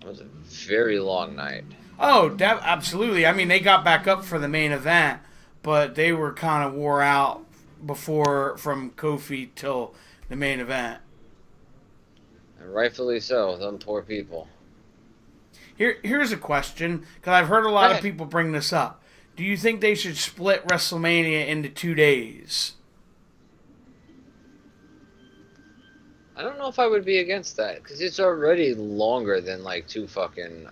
a very long night. Oh, absolutely. I mean, they got back up for the main event, but they were kind of wore out from Kofi till the main event. And rightfully so, them poor people. Here's a question, because I've heard a lot of people bring this up. Do you think they should split WrestleMania into 2 days? I don't know if I would be against that because it's already longer than like two fucking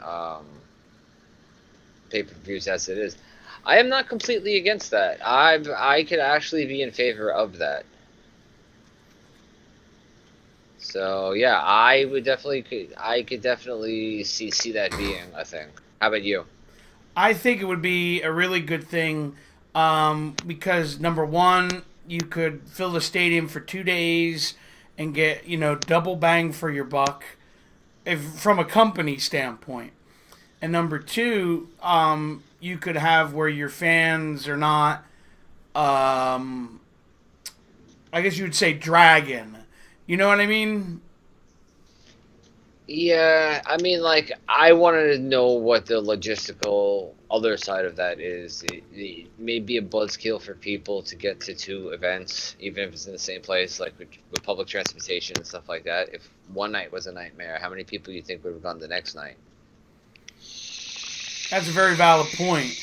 pay-per-views as it is. I am not completely against that. I could actually be in favor of that. So yeah, I could definitely see that being a thing. How about you? I think it would be a really good thing because number one, you could fill the stadium for 2 days and get double bang for your buck, if from a company standpoint. And number two, you could have where your fans are not, I guess you would say, dragon. You know what I mean? Yeah, I mean, like, I wanted to know what the logistical other side of that is. It may be a buzzkill for people to get to two events, even if it's in the same place, like with public transportation and stuff like that. If one night was a nightmare, how many people do you think would have gone the next night? That's a very valid point.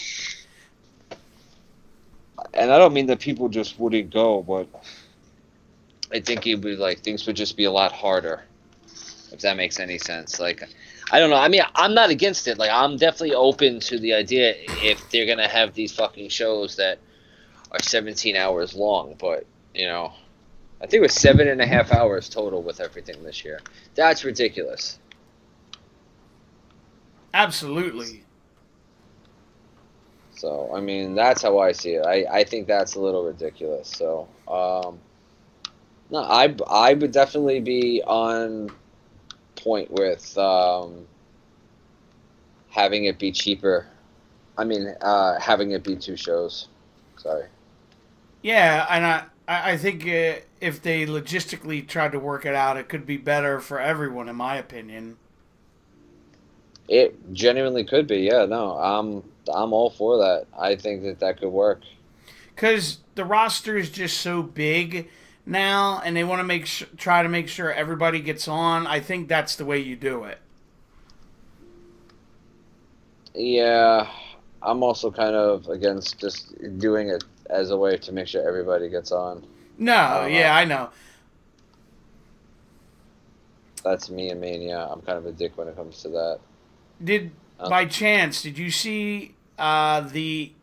And I don't mean that people just wouldn't go, but I think it would, like, things would just be a lot harder, if that makes any sense. Like, I don't know. I mean, I'm not against it. Like, I'm definitely open to the idea if they're gonna have these fucking shows that are 17 hours long. But I think it was 7.5 hours total with everything this year. That's ridiculous. Absolutely. So, I mean, that's how I see it. I think that's a little ridiculous. So, no, I would definitely be on point with having it be cheaper. I mean, having it be two shows. Sorry. Yeah, and I think if they logistically tried to work it out, it could be better for everyone, in my opinion. It genuinely could be. Yeah, no, I'm all for that. I think that could work. Because the roster is just so big now, and they want to try to make sure everybody gets on. I think that's the way you do it. Yeah, I'm also kind of against just doing it as a way to make sure everybody gets on. I No, don't yeah, know. I know. That's me and Mania. I'm kind of a dick when it comes to that. Did Uh, by chance did you see the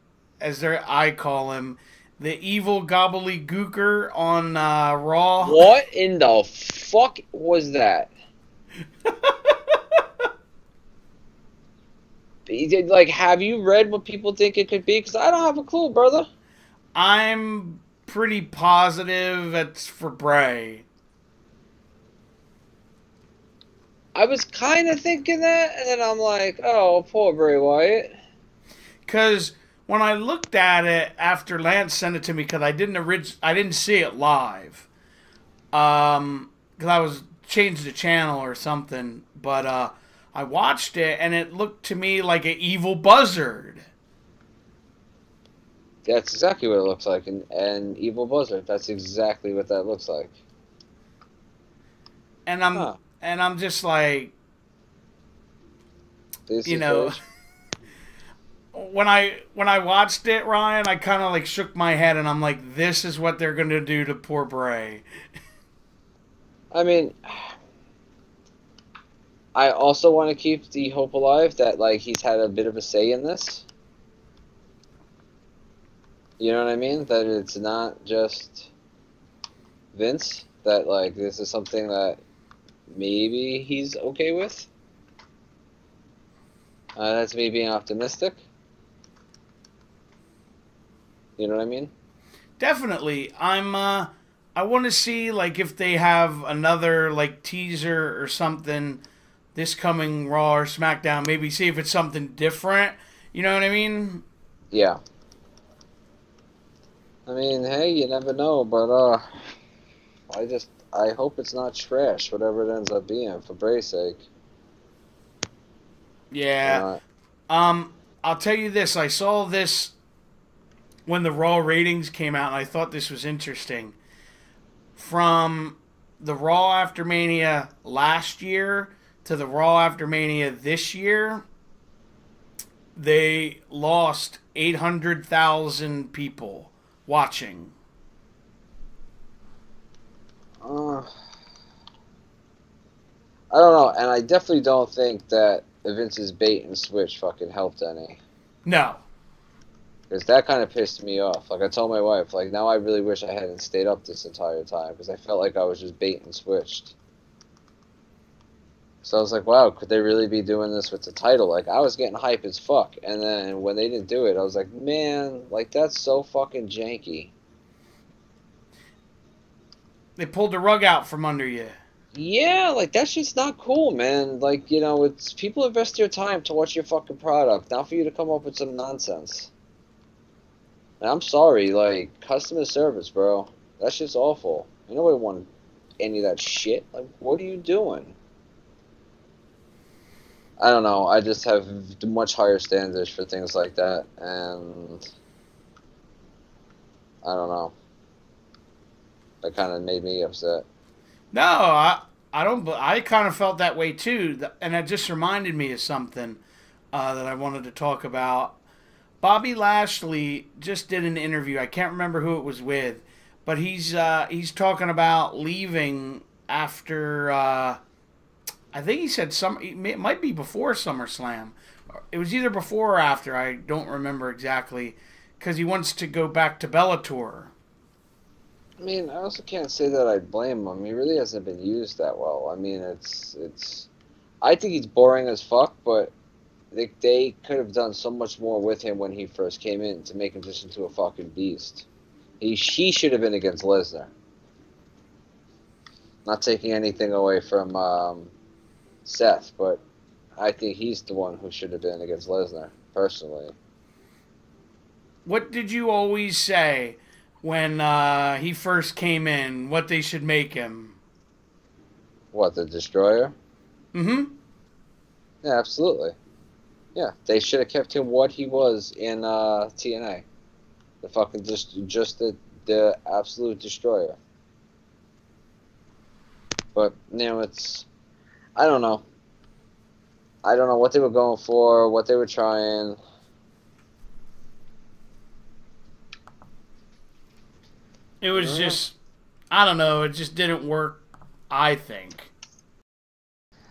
as their I call him the evil gobbledygooker on Raw? what in the fuck was that? Like, have you read what people think it could be? Because I don't have a clue, brother. I'm pretty positive it's for Bray. I was kind of thinking that, and then I'm like, oh, poor Bray Wyatt. Because when I looked at it after Lance sent it to me, because I didn't see it live, because I was changed the channel or something, but I watched it and it looked to me like an evil buzzard. That's exactly what it looks like, and Evil Buzzard. That's exactly what that looks like. And I'm Huh. and I'm just like, This you is know, very. when I watched it, Ryan, I kind of like shook my head and I'm like, this is what they're gonna do to poor Bray. I mean, I also want to keep the hope alive that like he's had a bit of a say in this. You know what I mean? That it's not just Vince. That like this is something that maybe he's okay with. That's me being optimistic. You know what I mean? Definitely, I want to see like if they have another like teaser or something this coming Raw or SmackDown. Maybe see if it's something different. You know what I mean? Yeah. I mean, hey, you never know, but I hope it's not trash, whatever it ends up being, for Bray's sake. You Yeah. know, I'll tell you this. I saw this when the Raw ratings came out, and I thought this was interesting. From the Raw after Mania last year to the Raw after Mania this year, they lost 800,000 people watching. uh, I don't know, and I definitely don't think that Vince's bait and switch fucking helped any. No. Because that kind of pissed me off. Like, I told my wife, like, now I really wish I hadn't stayed up this entire time, because I felt like I was just bait and switched. So I was like, wow, could they really be doing this with the title? Like, I was getting hype as fuck, and then when they didn't do it, I was like, man, like, that's so fucking janky. They pulled the rug out from under you. Yeah, like, that's just not cool, man. Like, you know, it's people invest their time to watch your fucking product, not for you to come up with some nonsense. And I'm sorry, like, customer service, bro. That's just awful. You nobody want any of that shit. Like, what are you doing? I don't know. I just have much higher standards for things like that, and I don't know. That kind of made me upset. No, I don't. I kind of felt that way too, and it just reminded me of something that I wanted to talk about. Bobby Lashley just did an interview. I can't remember who it was with, but he's talking about leaving after. I think he said it might be before SummerSlam. It was either before or after. I don't remember exactly, because he wants to go back to Bellator. I mean, I also can't say that I blame him. He really hasn't been used that well. I mean, it's. I think he's boring as fuck, but they could have done so much more with him when he first came in to make him just into a fucking beast. He should have been against Lesnar. Not taking anything away from Seth, but I think he's the one who should have been against Lesnar, personally. What did you always say when he first came in? What they should make him? What, the Destroyer? Mm-hmm. Yeah, absolutely. Yeah, they should have kept him what he was in TNA. The fucking just the absolute Destroyer. But, you know, it's... I don't know. I don't know what they were going for, what they were trying. It was just, I don't know. It just didn't work. I think.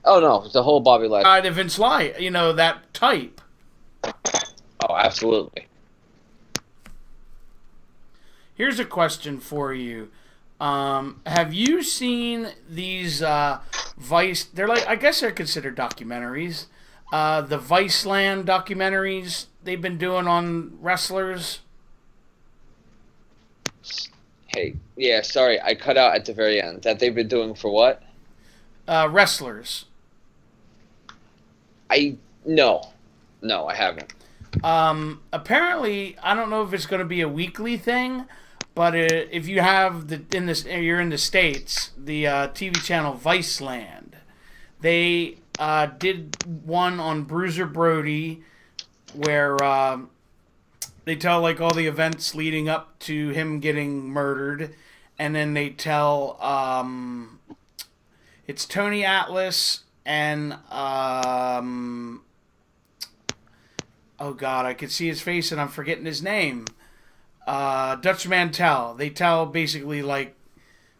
Oh no, the whole Bobby Lashley. Side of Vince Light, that type. Oh, absolutely. Here's a question for you. Have you seen these Vice? They're like, I guess they're considered documentaries. The Viceland documentaries they've been doing on wrestlers. Hey, yeah, sorry, I cut out at the very end. That they've been doing for what? Wrestlers. No, I haven't. Apparently, I don't know if it's going to be a weekly thing, but if you have you're in the States, the TV channel Viceland, they did one on Bruiser Brody, where they tell like all the events leading up to him getting murdered, and then they tell it's Tony Atlas and oh god, I could see his face and I'm forgetting his name. Dutch Mantel. They tell basically like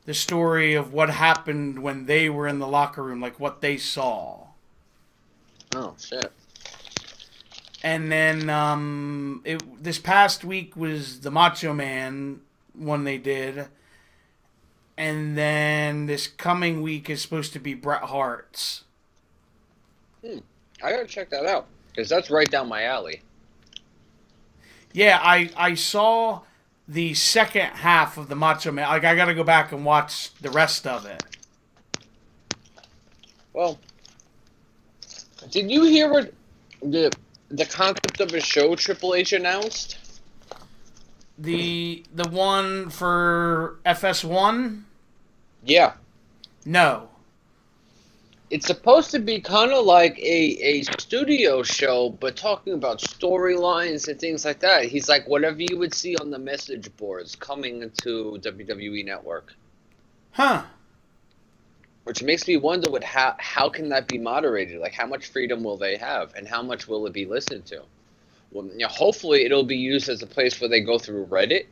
the story of what happened when they were in the locker room, like what they saw. Oh shit. And then this past week was the Macho Man one they did. And then this coming week is supposed to be Bret Hart's. I gotta check that out, because that's right down my alley. Yeah, I saw the second half of the Macho Man. Like, I gotta go back and watch the rest of it. Well, did you hear what the concept of a show Triple H announced? The one for FS1? Yeah. No. It's supposed to be kind of like a studio show, but talking about storylines and things like that. He's like, whatever you would see on the message boards coming into WWE Network. Huh. Which makes me wonder how can that be moderated? Like, how much freedom will they have, and how much will it be listened to? Well, hopefully it'll be used as a place where they go through Reddit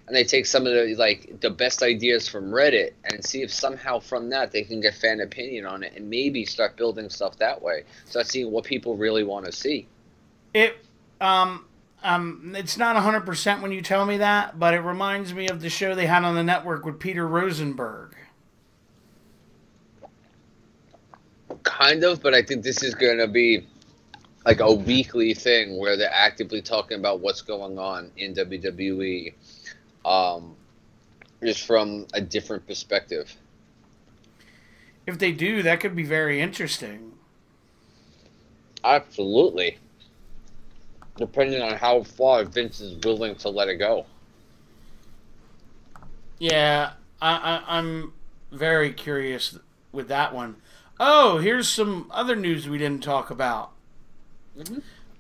and they take some of the best ideas from Reddit and see if somehow from that they can get fan opinion on it and maybe start building stuff that way. Start seeing what people really want to see. It's not 100% when you tell me that, but it reminds me of the show they had on the network with Peter Rosenberg. Kind of, but I think this is going to be like a weekly thing where they're actively talking about what's going on in WWE, just from a different perspective. If they do, that could be very interesting. Absolutely. Depending on how far Vince is willing to let it go. Yeah, I'm very curious with that one. Oh, here's some other news we didn't talk about.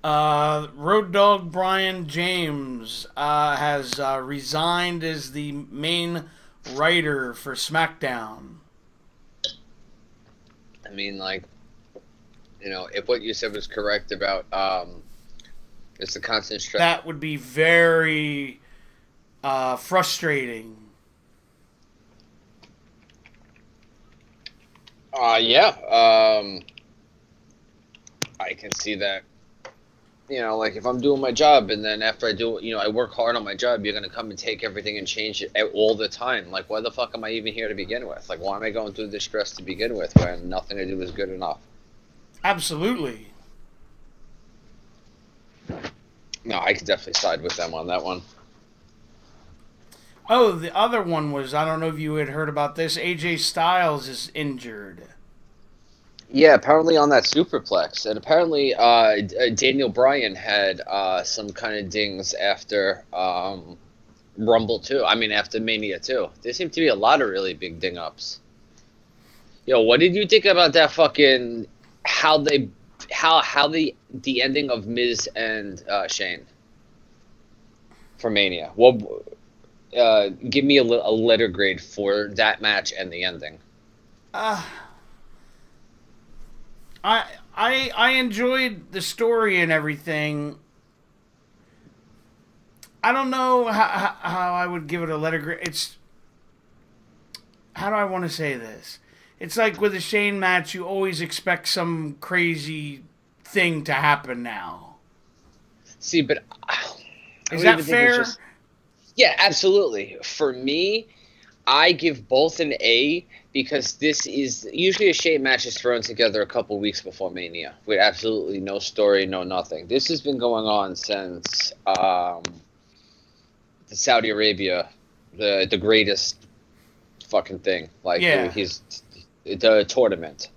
Road Dogg Brian James has resigned as the main writer for SmackDown. I mean, if what you said was correct about it's the constant stress. That would be very frustrating. Yeah. I can see that. If I'm doing my job and then after I do, I work hard on my job, you're going to come and take everything and change it all the time. Like, why the fuck am I even here to begin with? Like, why am I going through this stress to begin with when nothing to do is good enough? Absolutely. No, I could definitely side with them on that one. Oh, the other one was, I don't know if you had heard about this, AJ Styles is injured. Yeah, apparently on that superplex. And apparently Daniel Bryan had some kind of dings after Rumble 2. I mean, after Mania 2. There seemed to be a lot of really big ding-ups. Yo, what did you think about that fucking... How the ending of Miz and Shane for Mania? Well, give me a letter grade for that match and the ending. I enjoyed the story and everything. I don't know how I would give it a letter grade. It's... How do I want to say this? It's like with a Shane match, you always expect some crazy thing to happen now. See, but... Is that fair? Yeah, absolutely. For me, I give both an A because this is... Usually a Shane match is thrown together a couple weeks before Mania with absolutely no story, no nothing. This has been going on since the Saudi Arabia, the greatest fucking thing. Like, yeah. The tournament.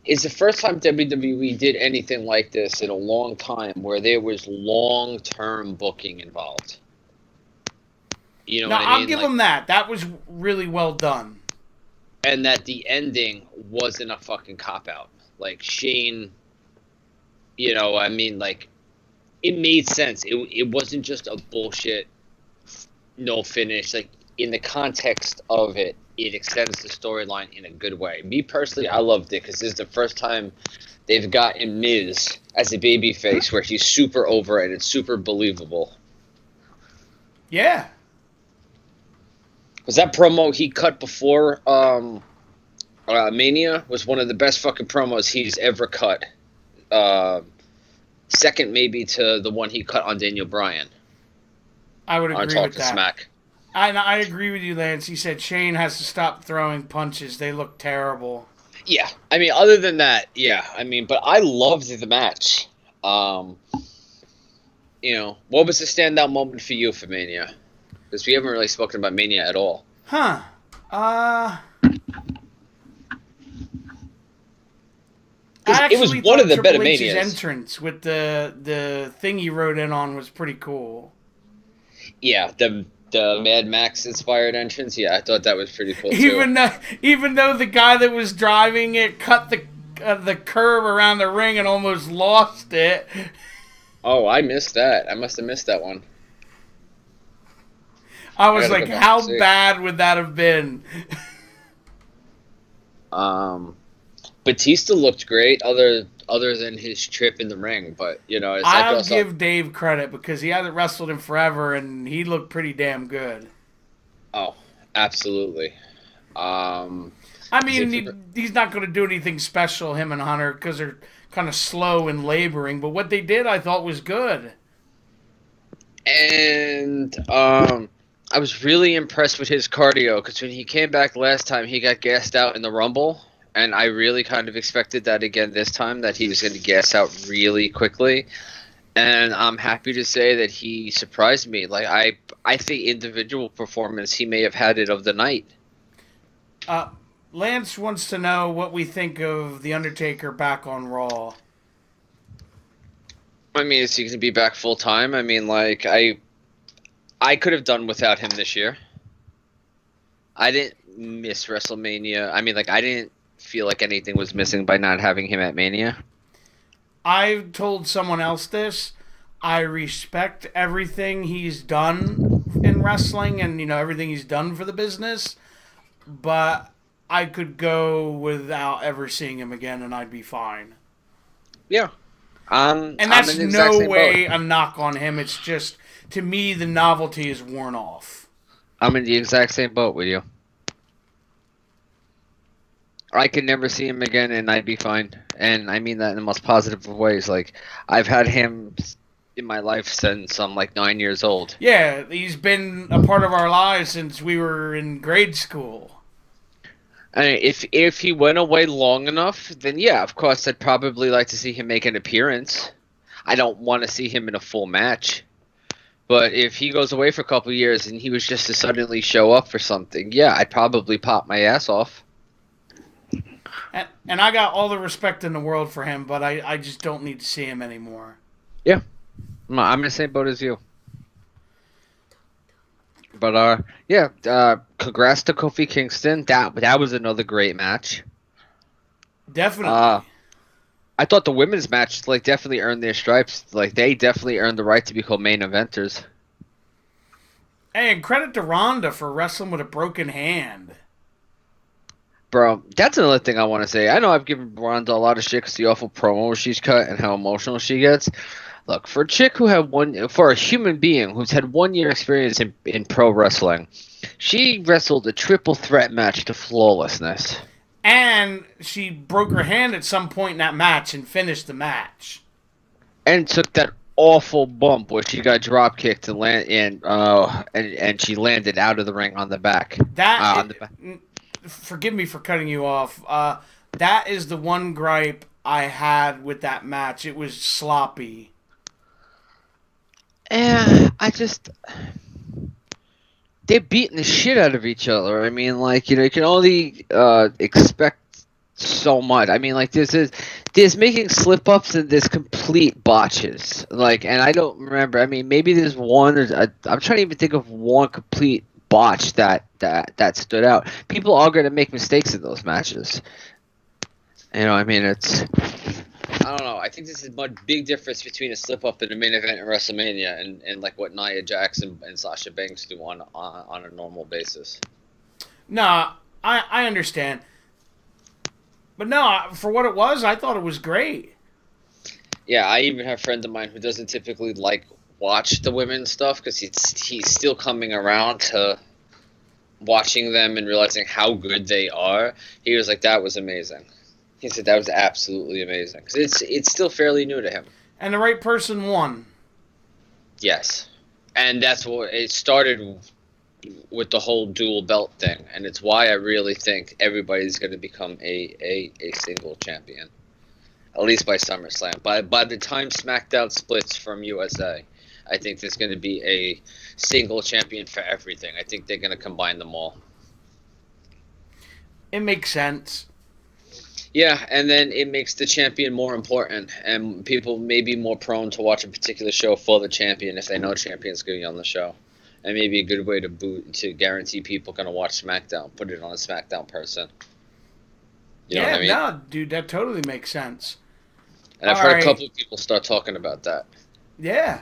It's the first time WWE did anything like this in a long time where there was long-term booking involved. You know what I mean? I'll give them that. That was really well done. And that the ending wasn't a fucking cop-out. Like, Shane, it made sense. It wasn't just a bullshit no finish. Like, in the context of it, it extends the storyline in a good way. Me personally, I loved it because this is the first time they've gotten Miz as a babyface where he's super over and it's super believable. Yeah. Was that promo he cut before Mania was one of the best fucking promos he's ever cut. Second maybe to the one he cut on Daniel Bryan. I would agree with that. Smack. I agree with you, Lance. He said Shane has to stop throwing punches. They look terrible. Yeah. I mean, other than that, yeah. I mean, but I loved the match. What was the standout moment for you for Mania? Because we haven't really spoken about Mania at all. Huh. It was one of the better Manias. Entrance with the thing he wrote in on was pretty cool. Yeah, the Mad Max inspired entrance. Yeah, I thought that was pretty cool too. Even though the guy that was driving it cut the curve around the ring and almost lost it. Oh, I missed that. I must have missed that one. I was like, how bad would that have been? Batista looked great. Other other than his trip in the ring. But it's like I'll also. give Dave credit because he hasn't wrestled in forever, and he looked pretty damn good. Oh, absolutely. I mean, he's not going to do anything special, him and Hunter, because they're kind of slow and laboring. But what they did, I thought, was good. And I was really impressed with his cardio because when he came back last time, he got gassed out in the Rumble. And I really kind of expected that again this time, that he was going to gas out really quickly. And I'm happy to say that he surprised me. Like, I think individual performance, he may have had it of the night. Lance wants to know what we think of The Undertaker back on Raw. I mean, is he going to be back full time? I mean, like, I could have done without him this year. I didn't miss WrestleMania. I mean, like, I didn't feel like anything was missing by not having him at Mania. I told someone else this. I respect everything he's done in wrestling and, everything he's done for the business. But I could go without ever seeing him again and I'd be fine. Yeah. And that's no way a knock on him. It's just, to me, the novelty is worn off. I'm in the exact same boat with you. I could never see him again and I'd be fine. And I mean that in the most positive of ways. Like, I've had him in my life since I'm like 9 years old. Yeah, he's been a part of our lives since we were in grade school. And if he went away long enough, then yeah, of course, I'd probably like to see him make an appearance. I don't want to see him in a full match. But if he goes away for a couple of years and he was just to suddenly show up for something, yeah, I'd probably pop my ass off. And I got all the respect in the world for him, but I just don't need to see him anymore. Yeah. I'm in the same boat as you. But, congrats to Kofi Kingston. That was another great match. Definitely. I thought the women's match, definitely earned their stripes. They definitely earned the right to be called main eventers. Hey, and credit to Ronda for wrestling with a broken hand. Bro, that's another thing I want to say. I know I've given Ronda a lot of shit because the awful promo she's cut and how emotional she gets. Look, for a chick for a human being who's had 1 year experience in pro wrestling, she wrestled a triple threat match to flawlessness. And she broke her hand at some point in that match and finished the match. And took that awful bump where she got drop kicked and she landed out of the ring on the back. Forgive me for cutting you off. That is the one gripe I had with that match. It was sloppy. And they're beating the shit out of each other. I mean, you can only expect so much. I mean, there's making slip ups and there's complete botches. And I don't remember. I mean, maybe there's one. I'm trying to even think of one complete botch that stood out. People are going to make mistakes in those matches. I mean, I don't know. I think this is a big difference between a slip up in a main event in WrestleMania and what Nia Jax and Sasha Banks do on a normal basis. No, I understand. But no, for what it was, I thought it was great. Yeah, I even have a friend of mine who doesn't typically watch the women's stuff because he's still coming around to watching them and realizing how good they are. He was like, that was amazing. He said that was absolutely amazing because it's still fairly new to him. And the right person won. Yes, and that's what it started with the whole dual belt thing, and it's why I really think everybody's going to become a single champion, at least by SummerSlam. By the time SmackDown splits from USA, I think there's going to be a single champion for everything. I think they're going to combine them all. It makes sense. Yeah, and then it makes the champion more important, and people may be more prone to watch a particular show for the champion if they know champion's going to be on the show. And maybe a good way to guarantee people going to watch SmackDown, put it on a SmackDown person. You know what I mean? No, dude, that totally makes sense. And I've heard a couple of people start talking about that. Yeah.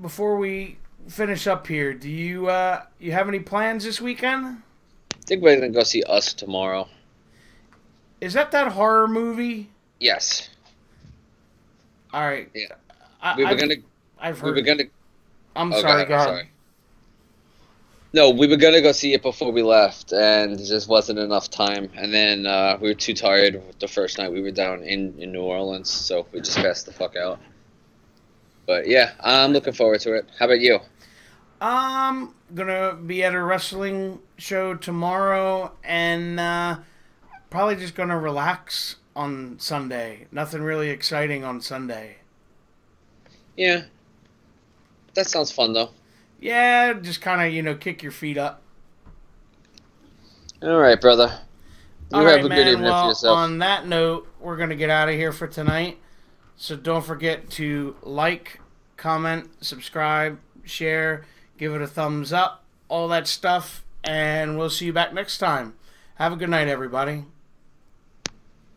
Before we finish up here, do you have any plans this weekend? I think we're going to go see Us tomorrow. Is that horror movie? Yes. All right. Yeah. I've We heard. were gonna. I'm Oh, sorry. God, Go I'm ahead. sorry. No, we were gonna go see it before we left, and there just wasn't enough time. And then we were too tired the first night we were down in New Orleans, so we just passed the fuck out. But yeah, I'm looking forward to it. How about you? Gonna be at a wrestling show tomorrow, and probably just gonna relax on Sunday. Nothing really exciting on Sunday. Yeah, that sounds fun though. Yeah, just kind of kick your feet up. All right, brother. All You have right, a good man. evening for Well, yourself. on that note, we're gonna get out of here for tonight. So don't forget to like, comment, subscribe, share, give it a thumbs up, all that stuff, and we'll see you back next time. Have a good night, everybody.